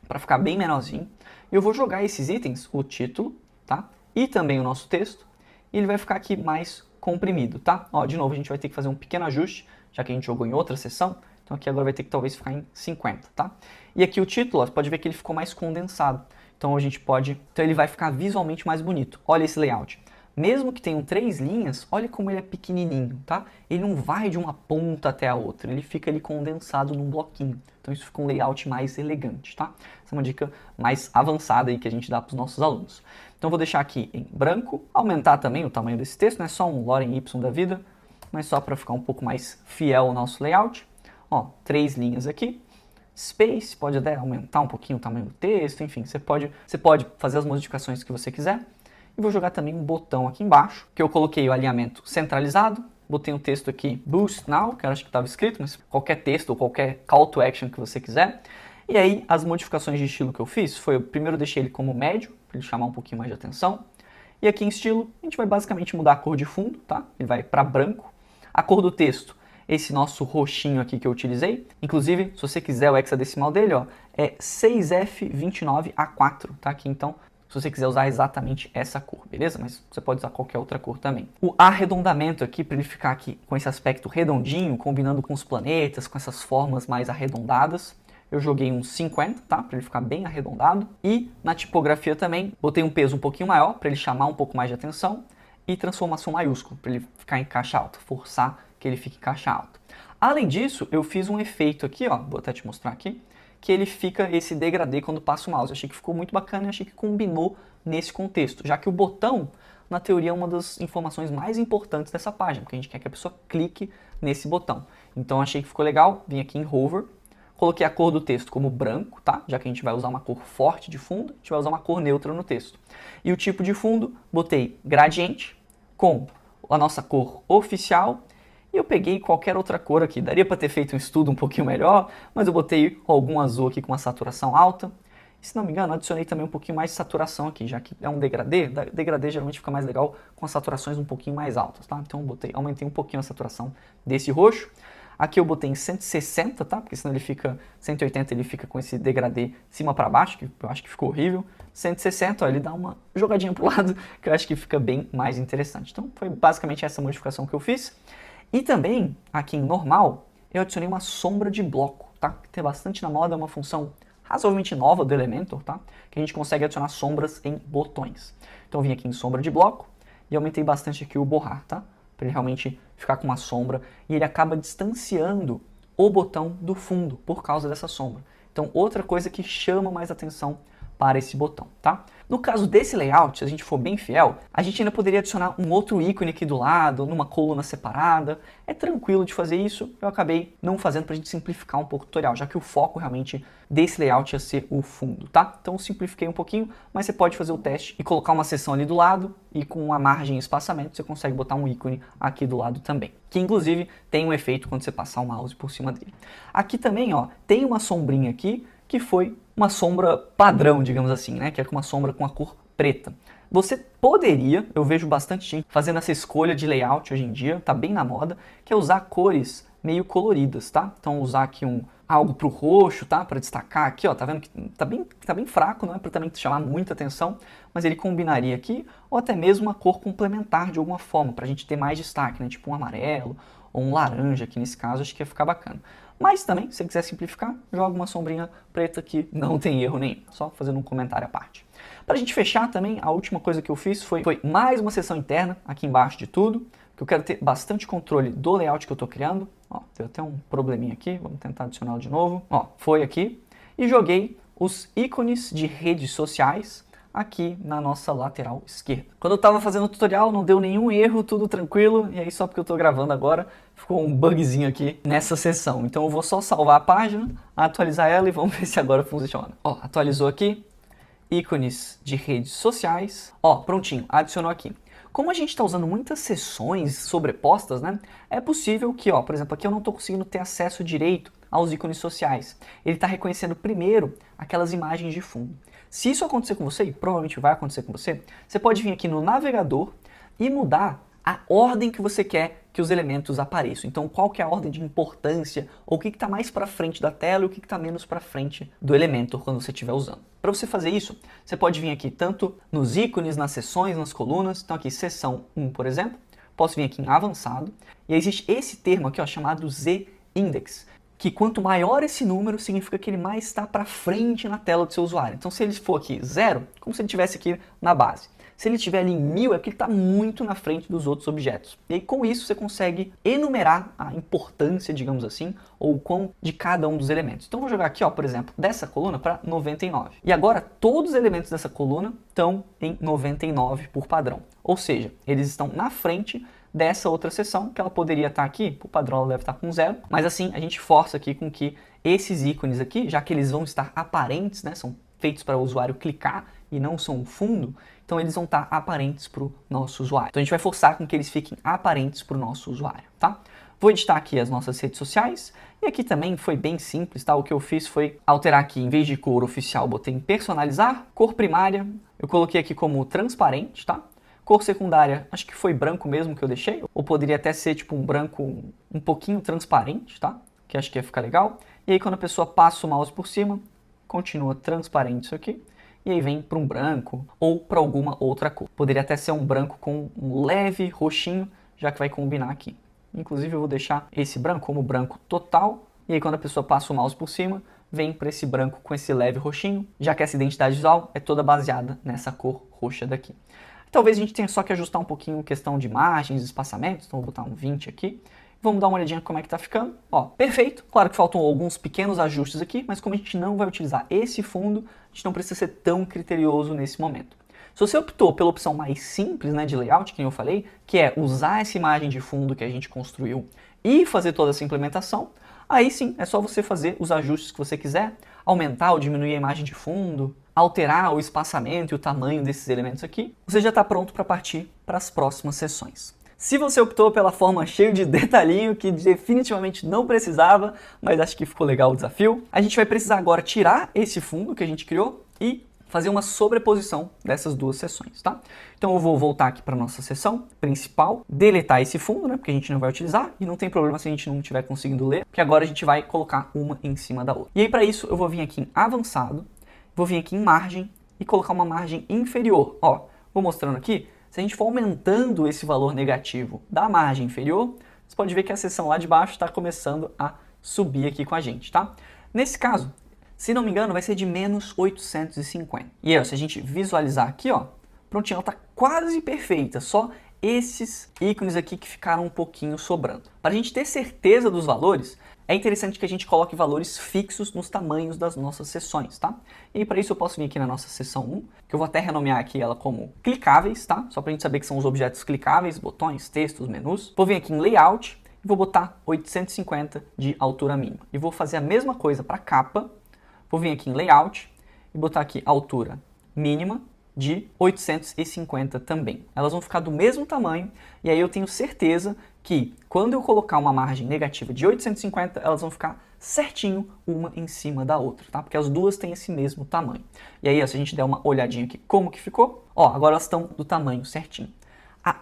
para ficar bem menorzinho, e eu vou jogar esses itens, o título, tá? E também o nosso texto, e ele vai ficar aqui mais comprimido, tá? Ó, de novo, a gente vai ter que fazer um pequeno ajuste, já que a gente jogou em outra seção. Então aqui agora vai ter que talvez ficar em 50, tá? E aqui o título, ó, você pode ver que ele ficou mais condensado. Então a gente pode... Então ele vai ficar visualmente mais bonito. Olha esse layout. Mesmo que tenham 3 linhas, olha como ele é pequenininho, tá? Ele não vai de uma ponta até a outra, ele fica ali condensado num bloquinho. Então isso fica um layout mais elegante, tá? Essa é uma dica mais avançada aí que a gente dá para os nossos alunos. Então vou deixar aqui em branco, aumentar também o tamanho desse texto, não é só um Lorem Y da vida, mas só para ficar um pouco mais fiel ao nosso layout. Ó, 3 linhas aqui. Space, pode até aumentar um pouquinho o tamanho do texto, enfim, você pode fazer as modificações que você quiser. E vou jogar também um botão aqui embaixo, que eu coloquei o alinhamento centralizado, botei um texto aqui, Boost Now, que eu acho que estava escrito, mas qualquer texto ou qualquer call to action que você quiser. E aí, as modificações de estilo que eu fiz foi, eu primeiro deixei ele como médio, para ele chamar um pouquinho mais de atenção. E aqui em estilo, a gente vai basicamente mudar a cor de fundo, tá? Ele vai para branco. A cor do texto, esse nosso roxinho aqui que eu utilizei. Inclusive, se você quiser o hexadecimal dele, ó, é 6F29A4, tá? Aqui então, se você quiser usar exatamente essa cor, beleza? Mas você pode usar qualquer outra cor também. O arredondamento aqui, para ele ficar aqui com esse aspecto redondinho, combinando com os planetas, com essas formas mais arredondadas, eu joguei um 50, tá? Para ele ficar bem arredondado. E na tipografia também, botei um peso um pouquinho maior, para ele chamar um pouco mais de atenção. E transformação maiúsculo, para ele ficar em caixa alta, forçar que ele fique em caixa alta. Além disso, eu fiz um efeito aqui, ó, vou até te mostrar aqui, que ele fica esse degradê quando passa o mouse. Eu achei que ficou muito bacana e achei que combinou nesse contexto, já que o botão, na teoria, é uma das informações mais importantes dessa página, porque a gente quer que a pessoa clique nesse botão. Então achei que ficou legal, vim aqui em Hover, coloquei a cor do texto como branco, tá? Já que a gente vai usar uma cor forte de fundo, a gente vai usar uma cor neutra no texto. E o tipo de fundo, botei gradiente com a nossa cor oficial. E eu peguei qualquer outra cor aqui, daria para ter feito um estudo um pouquinho melhor, mas eu botei algum azul aqui com uma saturação alta. E, se não me engano, adicionei também um pouquinho mais de saturação aqui, já que é um degradê, degradê geralmente fica mais legal com as saturações um pouquinho mais altas, tá? Então eu aumentei um pouquinho a saturação desse roxo. Aqui eu botei em 160, tá? Porque senão ele fica, 180 ele fica com esse degradê cima para baixo, que eu acho que ficou horrível. 160, ó, ele dá uma jogadinha pro lado, que eu acho que fica bem mais interessante. Então foi basicamente essa modificação que eu fiz. E também, aqui em normal, eu adicionei uma sombra de bloco, tá? Que tem bastante na moda, é uma função razoavelmente nova do Elementor, tá? Que a gente consegue adicionar sombras em botões. Então eu vim aqui em sombra de bloco e aumentei bastante aqui o borrar, tá? Para ele realmente ficar com uma sombra e ele acaba distanciando o botão do fundo por causa dessa sombra. Então outra coisa que chama mais atenção para esse botão, tá? No caso desse layout, se a gente for bem fiel, a gente ainda poderia adicionar um outro ícone aqui do lado, numa coluna separada. É tranquilo de fazer isso, eu acabei não fazendo para a gente simplificar um pouco o tutorial, já que o foco realmente desse layout ia ser o fundo, tá? Então eu simplifiquei um pouquinho, mas você pode fazer o teste e colocar uma seção ali do lado e com uma margem e espaçamento você consegue botar um ícone aqui do lado também, que inclusive tem um efeito quando você passar o mouse por cima dele. Aqui também, ó, tem uma sombrinha aqui, que foi uma sombra padrão, digamos assim, né? Que é uma sombra com a cor preta. Você poderia, eu vejo bastante gente fazendo essa escolha de layout hoje em dia, tá bem na moda, que é usar cores meio coloridas, tá? Então usar aqui um algo para o roxo, tá? Para destacar aqui, ó, tá vendo que tá bem fraco, não é para também chamar muita atenção, mas ele combinaria aqui, ou até mesmo uma cor complementar de alguma forma, para a gente ter mais destaque, né? Tipo um amarelo ou um laranja aqui nesse caso, acho que ia ficar bacana. Mas também, se você quiser simplificar, joga uma sombrinha preta que não tem erro nenhum, só fazendo um comentário à parte. Para a gente fechar também, a última coisa que eu fiz foi mais uma seção interna, aqui embaixo de tudo, que eu quero ter bastante controle do layout que eu estou criando. Ó, tem até um probleminha aqui, vamos tentar adicioná-lo de novo. Ó, foi aqui. E joguei os ícones de redes sociais aqui na nossa lateral esquerda. Quando eu estava fazendo o tutorial, não deu nenhum erro, tudo tranquilo. E aí, só porque eu estou gravando agora, ficou um bugzinho aqui nessa seção. Então eu vou só salvar a página, atualizar ela e vamos ver se agora funciona. Ó, atualizou aqui. Ícones de redes sociais. Ó, prontinho, adicionou aqui. Como a gente está usando muitas seções sobrepostas, né, é possível que, ó, por exemplo, aqui eu não estou conseguindo ter acesso direito aos ícones sociais. Ele está reconhecendo primeiro aquelas imagens de fundo. Se isso acontecer com você, e provavelmente vai acontecer com você, você pode vir aqui no navegador e mudar a ordem que você quer que os elementos apareçam. Então, qual que é a ordem de importância, ou o que está mais para frente da tela e o que está menos para frente do Elementor quando você estiver usando. Para você fazer isso, você pode vir aqui tanto nos ícones, nas seções, nas colunas. Então aqui, seção 1, por exemplo. Posso vir aqui em avançado. E existe esse termo aqui, ó, chamado Z-index, que quanto maior esse número, significa que ele mais está para frente na tela do seu usuário. Então se ele for aqui 0, como se ele estivesse aqui na base. Se ele estiver ali em 1000, é porque ele está muito na frente dos outros objetos. E aí, com isso, você consegue enumerar a importância, digamos assim, ou o quão de cada um dos elementos. Então, vou jogar aqui, ó, por exemplo, dessa coluna para 99. E agora, todos os elementos dessa coluna estão em 99 por padrão. Ou seja, eles estão na frente dessa outra seção, que ela poderia estar aqui, por padrão ela deve estar com 0, mas assim, a gente força aqui com que esses ícones aqui, já que eles vão estar aparentes, né, são feitos para o usuário clicar e não são um fundo, então eles vão estar aparentes para o nosso usuário. Então a gente vai forçar com que eles fiquem aparentes para o nosso usuário, tá? Vou editar aqui as nossas redes sociais, e aqui também foi bem simples, tá? O que eu fiz foi alterar aqui, em vez de cor oficial, botei em personalizar, cor primária, eu coloquei aqui como transparente, tá? Cor secundária, acho que foi branco mesmo que eu deixei, ou poderia até ser tipo um branco um pouquinho transparente, tá? Que acho que ia ficar legal. E aí quando a pessoa passa o mouse por cima, continua transparente isso aqui. E aí vem para um branco ou para alguma outra cor. Poderia até ser um branco com um leve roxinho, já que vai combinar aqui. Inclusive eu vou deixar esse branco como branco total. E aí quando a pessoa passa o mouse por cima, vem para esse branco com esse leve roxinho, já que essa identidade visual é toda baseada nessa cor roxa daqui. Talvez a gente tenha só que ajustar um pouquinho a questão de margens, espaçamentos, então vou botar um 20 aqui. Vamos dar uma olhadinha como é que tá ficando. Ó, perfeito. Claro que faltam alguns pequenos ajustes aqui, mas como a gente não vai utilizar esse fundo, a gente não precisa ser tão criterioso nesse momento. Se você optou pela opção mais simples, né, de layout, que eu falei, que é usar essa imagem de fundo que a gente construiu e fazer toda essa implementação, aí sim, é só você fazer os ajustes que você quiser, aumentar ou diminuir a imagem de fundo, alterar o espaçamento e o tamanho desses elementos aqui, você já está pronto para partir para as próximas sessões. Se você optou pela forma cheia de detalhinho, que definitivamente não precisava, mas acho que ficou legal o desafio, a gente vai precisar agora tirar esse fundo que a gente criou e fazer uma sobreposição dessas duas seções, tá? Então eu vou voltar aqui para a nossa seção principal, deletar esse fundo, né, porque a gente não vai utilizar, e não tem problema se a gente não estiver conseguindo ler, porque agora a gente vai colocar uma em cima da outra. E aí para isso eu vou vir aqui em avançado, vou vir aqui em margem e colocar uma margem inferior. Ó, vou mostrando aqui. Se a gente for aumentando esse valor negativo da margem inferior, você pode ver que a seção lá de baixo está começando a subir aqui com a gente, tá? Nesse caso, se não me engano, vai ser de menos 850. E aí, ó, se a gente visualizar aqui, ó, prontinho, ela está quase perfeita, só esses ícones aqui que ficaram um pouquinho sobrando. Para a gente ter certeza dos valores, é interessante que a gente coloque valores fixos nos tamanhos das nossas seções, tá? E para isso eu posso vir aqui na nossa seção 1, que eu vou até renomear aqui ela como clicáveis, tá? Só para a gente saber que são os objetos clicáveis, botões, textos, menus. Vou vir aqui em layout e vou botar 850 de altura mínima. E vou fazer a mesma coisa para capa. Vou vir aqui em layout e botar aqui altura mínima de 850 também. Elas vão ficar do mesmo tamanho e aí eu tenho certeza que quando eu colocar uma margem negativa de 850, elas vão ficar certinho uma em cima da outra, tá? Porque as duas têm esse mesmo tamanho. E aí, ó, se a gente der uma olhadinha aqui como que ficou, ó, agora elas estão do tamanho certinho.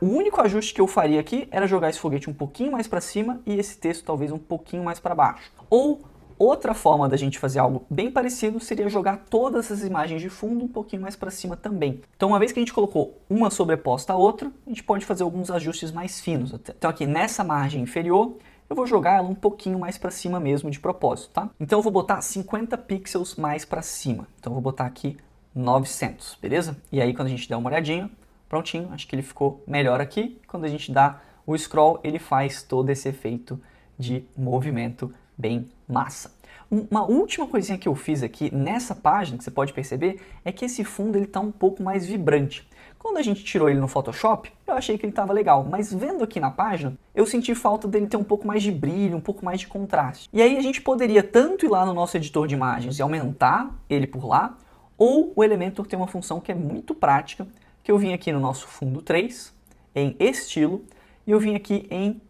O único ajuste que eu faria aqui era jogar esse foguete um pouquinho mais para cima e esse texto talvez um pouquinho mais para baixo. Ou Outra forma da gente fazer algo bem parecido seria jogar todas as imagens de fundo um pouquinho mais para cima também. Então, uma vez que a gente colocou uma sobreposta à outra, a gente pode fazer alguns ajustes mais finos. Então, aqui nessa margem inferior, eu vou jogar ela um pouquinho mais para cima mesmo de propósito, tá? Então, eu vou botar 50 pixels mais para cima. Então, eu vou botar aqui 900, beleza? E aí, quando a gente der uma olhadinha, prontinho, acho que ele ficou melhor aqui. Quando a gente dá o scroll, ele faz todo esse efeito de movimento bem massa. Uma última coisinha que eu fiz aqui nessa página, que você pode perceber, é que esse fundo está um pouco mais vibrante. Quando a gente tirou ele no Photoshop, eu achei que ele estava legal, mas vendo aqui na página, eu senti falta dele ter um pouco mais de brilho, um pouco mais de contraste. E aí a gente poderia tanto ir lá no nosso editor de imagens e aumentar ele por lá, ou o Elementor tem uma função que é muito prática, que eu vim aqui no nosso fundo 3, em estilo, e eu vim aqui em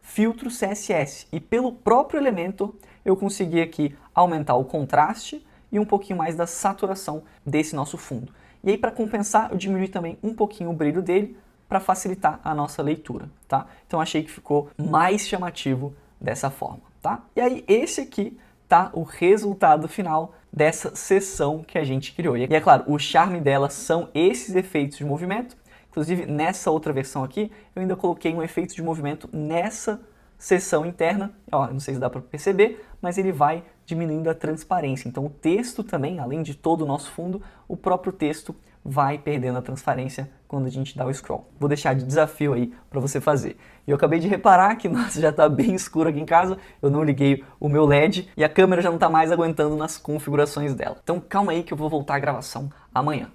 filtro CSS. E pelo próprio Elementor, eu consegui aqui aumentar o contraste e um pouquinho mais da saturação desse nosso fundo. E aí, para compensar, eu diminui também um pouquinho o brilho dele para facilitar a nossa leitura, tá? Então, achei que ficou mais chamativo dessa forma, tá? E aí, esse aqui tá o resultado final dessa seção que a gente criou. E é claro, o charme dela são esses efeitos de movimento. Inclusive, nessa outra versão aqui, eu ainda coloquei um efeito de movimento nessa seção interna. Ó, não sei se dá para perceber, mas ele vai diminuindo a transparência. Então, o texto também, além de todo o nosso fundo, o próprio texto vai perdendo a transparência quando a gente dá o scroll. Vou deixar de desafio aí para você fazer. E eu acabei de reparar que, nossa, já está bem escuro aqui em casa, eu não liguei o meu LED e a câmera já não está mais aguentando nas configurações dela. Então, calma aí que eu vou voltar à gravação amanhã.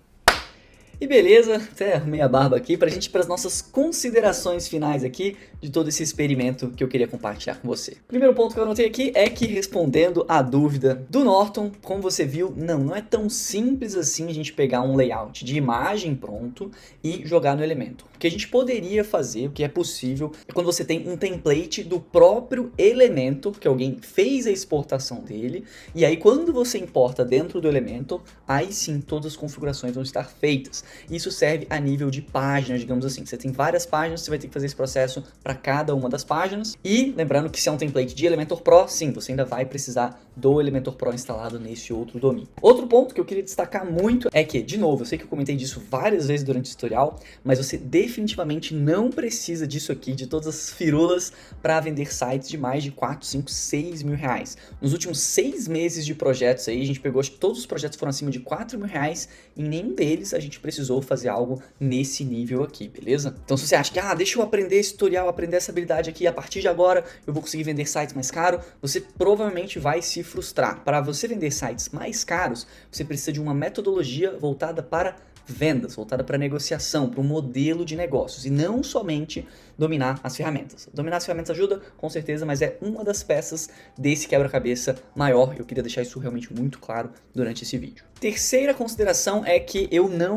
E beleza, até arrumei a barba aqui para a gente ir para as nossas considerações finais aqui de todo esse experimento que eu queria compartilhar com você. O primeiro ponto que eu anotei aqui é que, respondendo à dúvida do Norton, como você viu, não é tão simples assim a gente pegar um layout de imagem pronto e jogar no Elementor. O que a gente poderia fazer, o que é possível, é quando você tem um template do próprio Elementor, que alguém fez a exportação dele, e aí quando você importa dentro do Elementor, aí sim todas as configurações vão estar feitas. Isso serve a nível de páginas, digamos assim. Você tem várias páginas, você vai ter que fazer esse processo para cada uma das páginas. E lembrando que se é um template de Elementor Pro, sim, você ainda vai precisar do Elementor Pro instalado nesse outro domínio. Outro ponto que eu queria destacar muito é que, de novo, eu sei que eu comentei disso várias vezes durante o tutorial, mas você definitivamente não precisa disso aqui, de todas as firulas, para vender sites de mais de 4, 5, 6 mil reais. Nos últimos 6 meses de projetos aí, a gente pegou, acho que todos os projetos foram acima de 4 mil reais, e nenhum deles a gente precisou fazer algo nesse nível aqui, beleza? Então se você acha que, deixa eu aprender esse tutorial, aprender essa habilidade aqui, a partir de agora eu vou conseguir vender sites mais caros, você provavelmente vai se frustrar. Para você vender sites mais caros, você precisa de uma metodologia voltada para vendas, voltada para negociação, para um modelo de negócios e não somente dominar as ferramentas. Dominar as ferramentas ajuda, com certeza, mas é uma das peças desse quebra-cabeça maior. Eu queria deixar isso realmente muito claro durante esse vídeo. Terceira consideração é que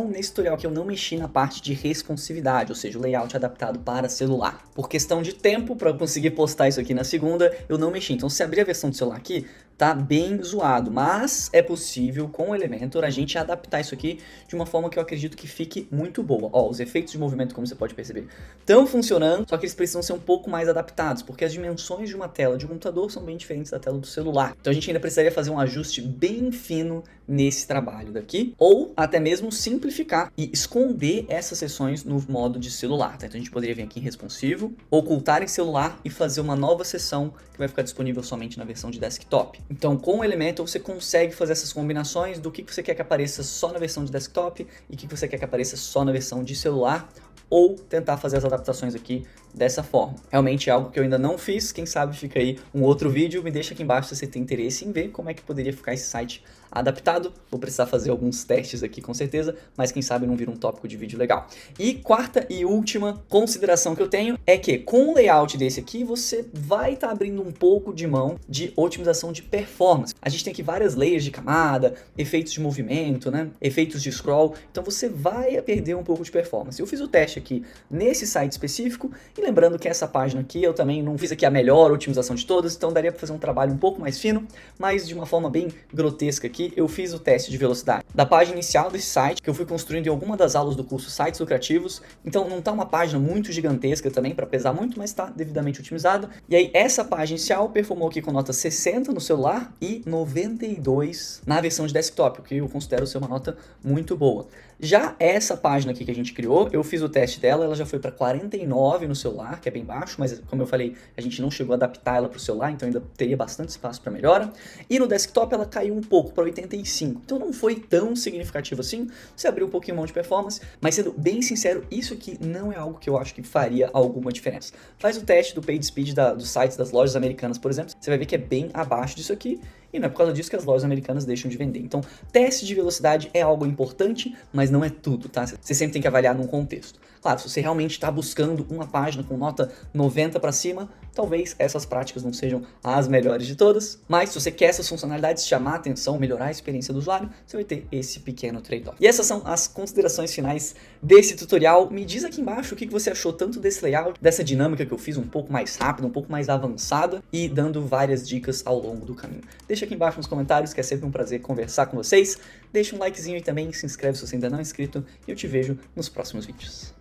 nesse tutorial aqui, eu não mexi na parte de responsividade, ou seja, o layout adaptado para celular. Por questão de tempo, para conseguir postar isso aqui na segunda, eu não mexi. Então, se abrir a versão do celular aqui, tá bem zoado, mas é possível com o Elementor a gente adaptar isso aqui de uma forma que eu acredito que fique muito boa. Ó, os efeitos de movimento, como você pode perceber, estão funcionando, só que eles precisam ser um pouco mais adaptados, porque as dimensões de uma tela de um computador são bem diferentes da tela do celular. Então a gente ainda precisaria fazer um ajuste bem fino nesse trabalho daqui, ou até mesmo simplificar e esconder essas seções no modo de celular, tá? Então a gente poderia vir aqui em responsivo, ocultar em celular e fazer uma nova seção que vai ficar disponível somente na versão de desktop. Então, com o Elementor, você consegue fazer essas combinações do que você quer que apareça só na versão de desktop e o que você quer que apareça só na versão de celular, ou tentar fazer as adaptações aqui dessa forma. Realmente é algo que eu ainda não fiz, quem sabe fica aí um outro vídeo, me deixa aqui embaixo se você tem interesse em ver como é que poderia ficar esse site adaptado. Vou precisar fazer alguns testes aqui com certeza, mas quem sabe não vira um tópico de vídeo legal. E quarta e última consideração que eu tenho é que com o layout desse aqui, você vai estar abrindo um pouco de mão de otimização de performance. A gente tem aqui várias layers de camada, efeitos de movimento, né? Efeitos de scroll, então você vai perder um pouco de performance. Eu fiz o teste aqui nesse site específico 5. E lembrando que essa página aqui eu também não fiz aqui a melhor otimização de todas, então daria para fazer um trabalho um pouco mais fino, mas de uma forma bem grotesca aqui, eu fiz o teste de velocidade da página inicial desse site, que eu fui construindo em alguma das aulas do curso Sites Lucrativos, então não tá uma página muito gigantesca também para pesar muito, mas tá devidamente otimizado. E aí essa página inicial performou aqui com nota 60 no celular e 92 na versão de desktop, o que eu considero ser uma nota muito boa. Já essa página aqui que a gente criou, eu fiz o teste dela, ela já foi para 49 no celular, que é bem baixo, mas como eu falei, a gente não chegou a adaptar ela para o celular, então ainda teria bastante espaço para melhora. E no desktop ela caiu um pouco para 85, então não foi tão significativo assim, você abriu um pouquinho mão de performance, mas sendo bem sincero, isso aqui não é algo que eu acho que faria alguma diferença. Faz o teste do page speed dos sites das lojas americanas, por exemplo, você vai ver que é bem abaixo disso aqui, e não é por causa disso que as lojas americanas deixam de vender. Então, teste de velocidade é algo importante, mas não é tudo, tá? Você sempre tem que avaliar num contexto. Claro, se você realmente está buscando uma página com nota 90 para cima, talvez essas práticas não sejam as melhores de todas, mas se você quer essas funcionalidades chamar a atenção, melhorar a experiência do usuário, você vai ter esse pequeno trade-off. E essas são as considerações finais desse tutorial. Me diz aqui embaixo o que você achou tanto desse layout, dessa dinâmica que eu fiz um pouco mais rápida, um pouco mais avançada e dando várias dicas ao longo do caminho. Deixa aqui embaixo nos comentários, que é sempre um prazer conversar com vocês. Deixa um likezinho e também se inscreve se você ainda não é inscrito e eu te vejo nos próximos vídeos.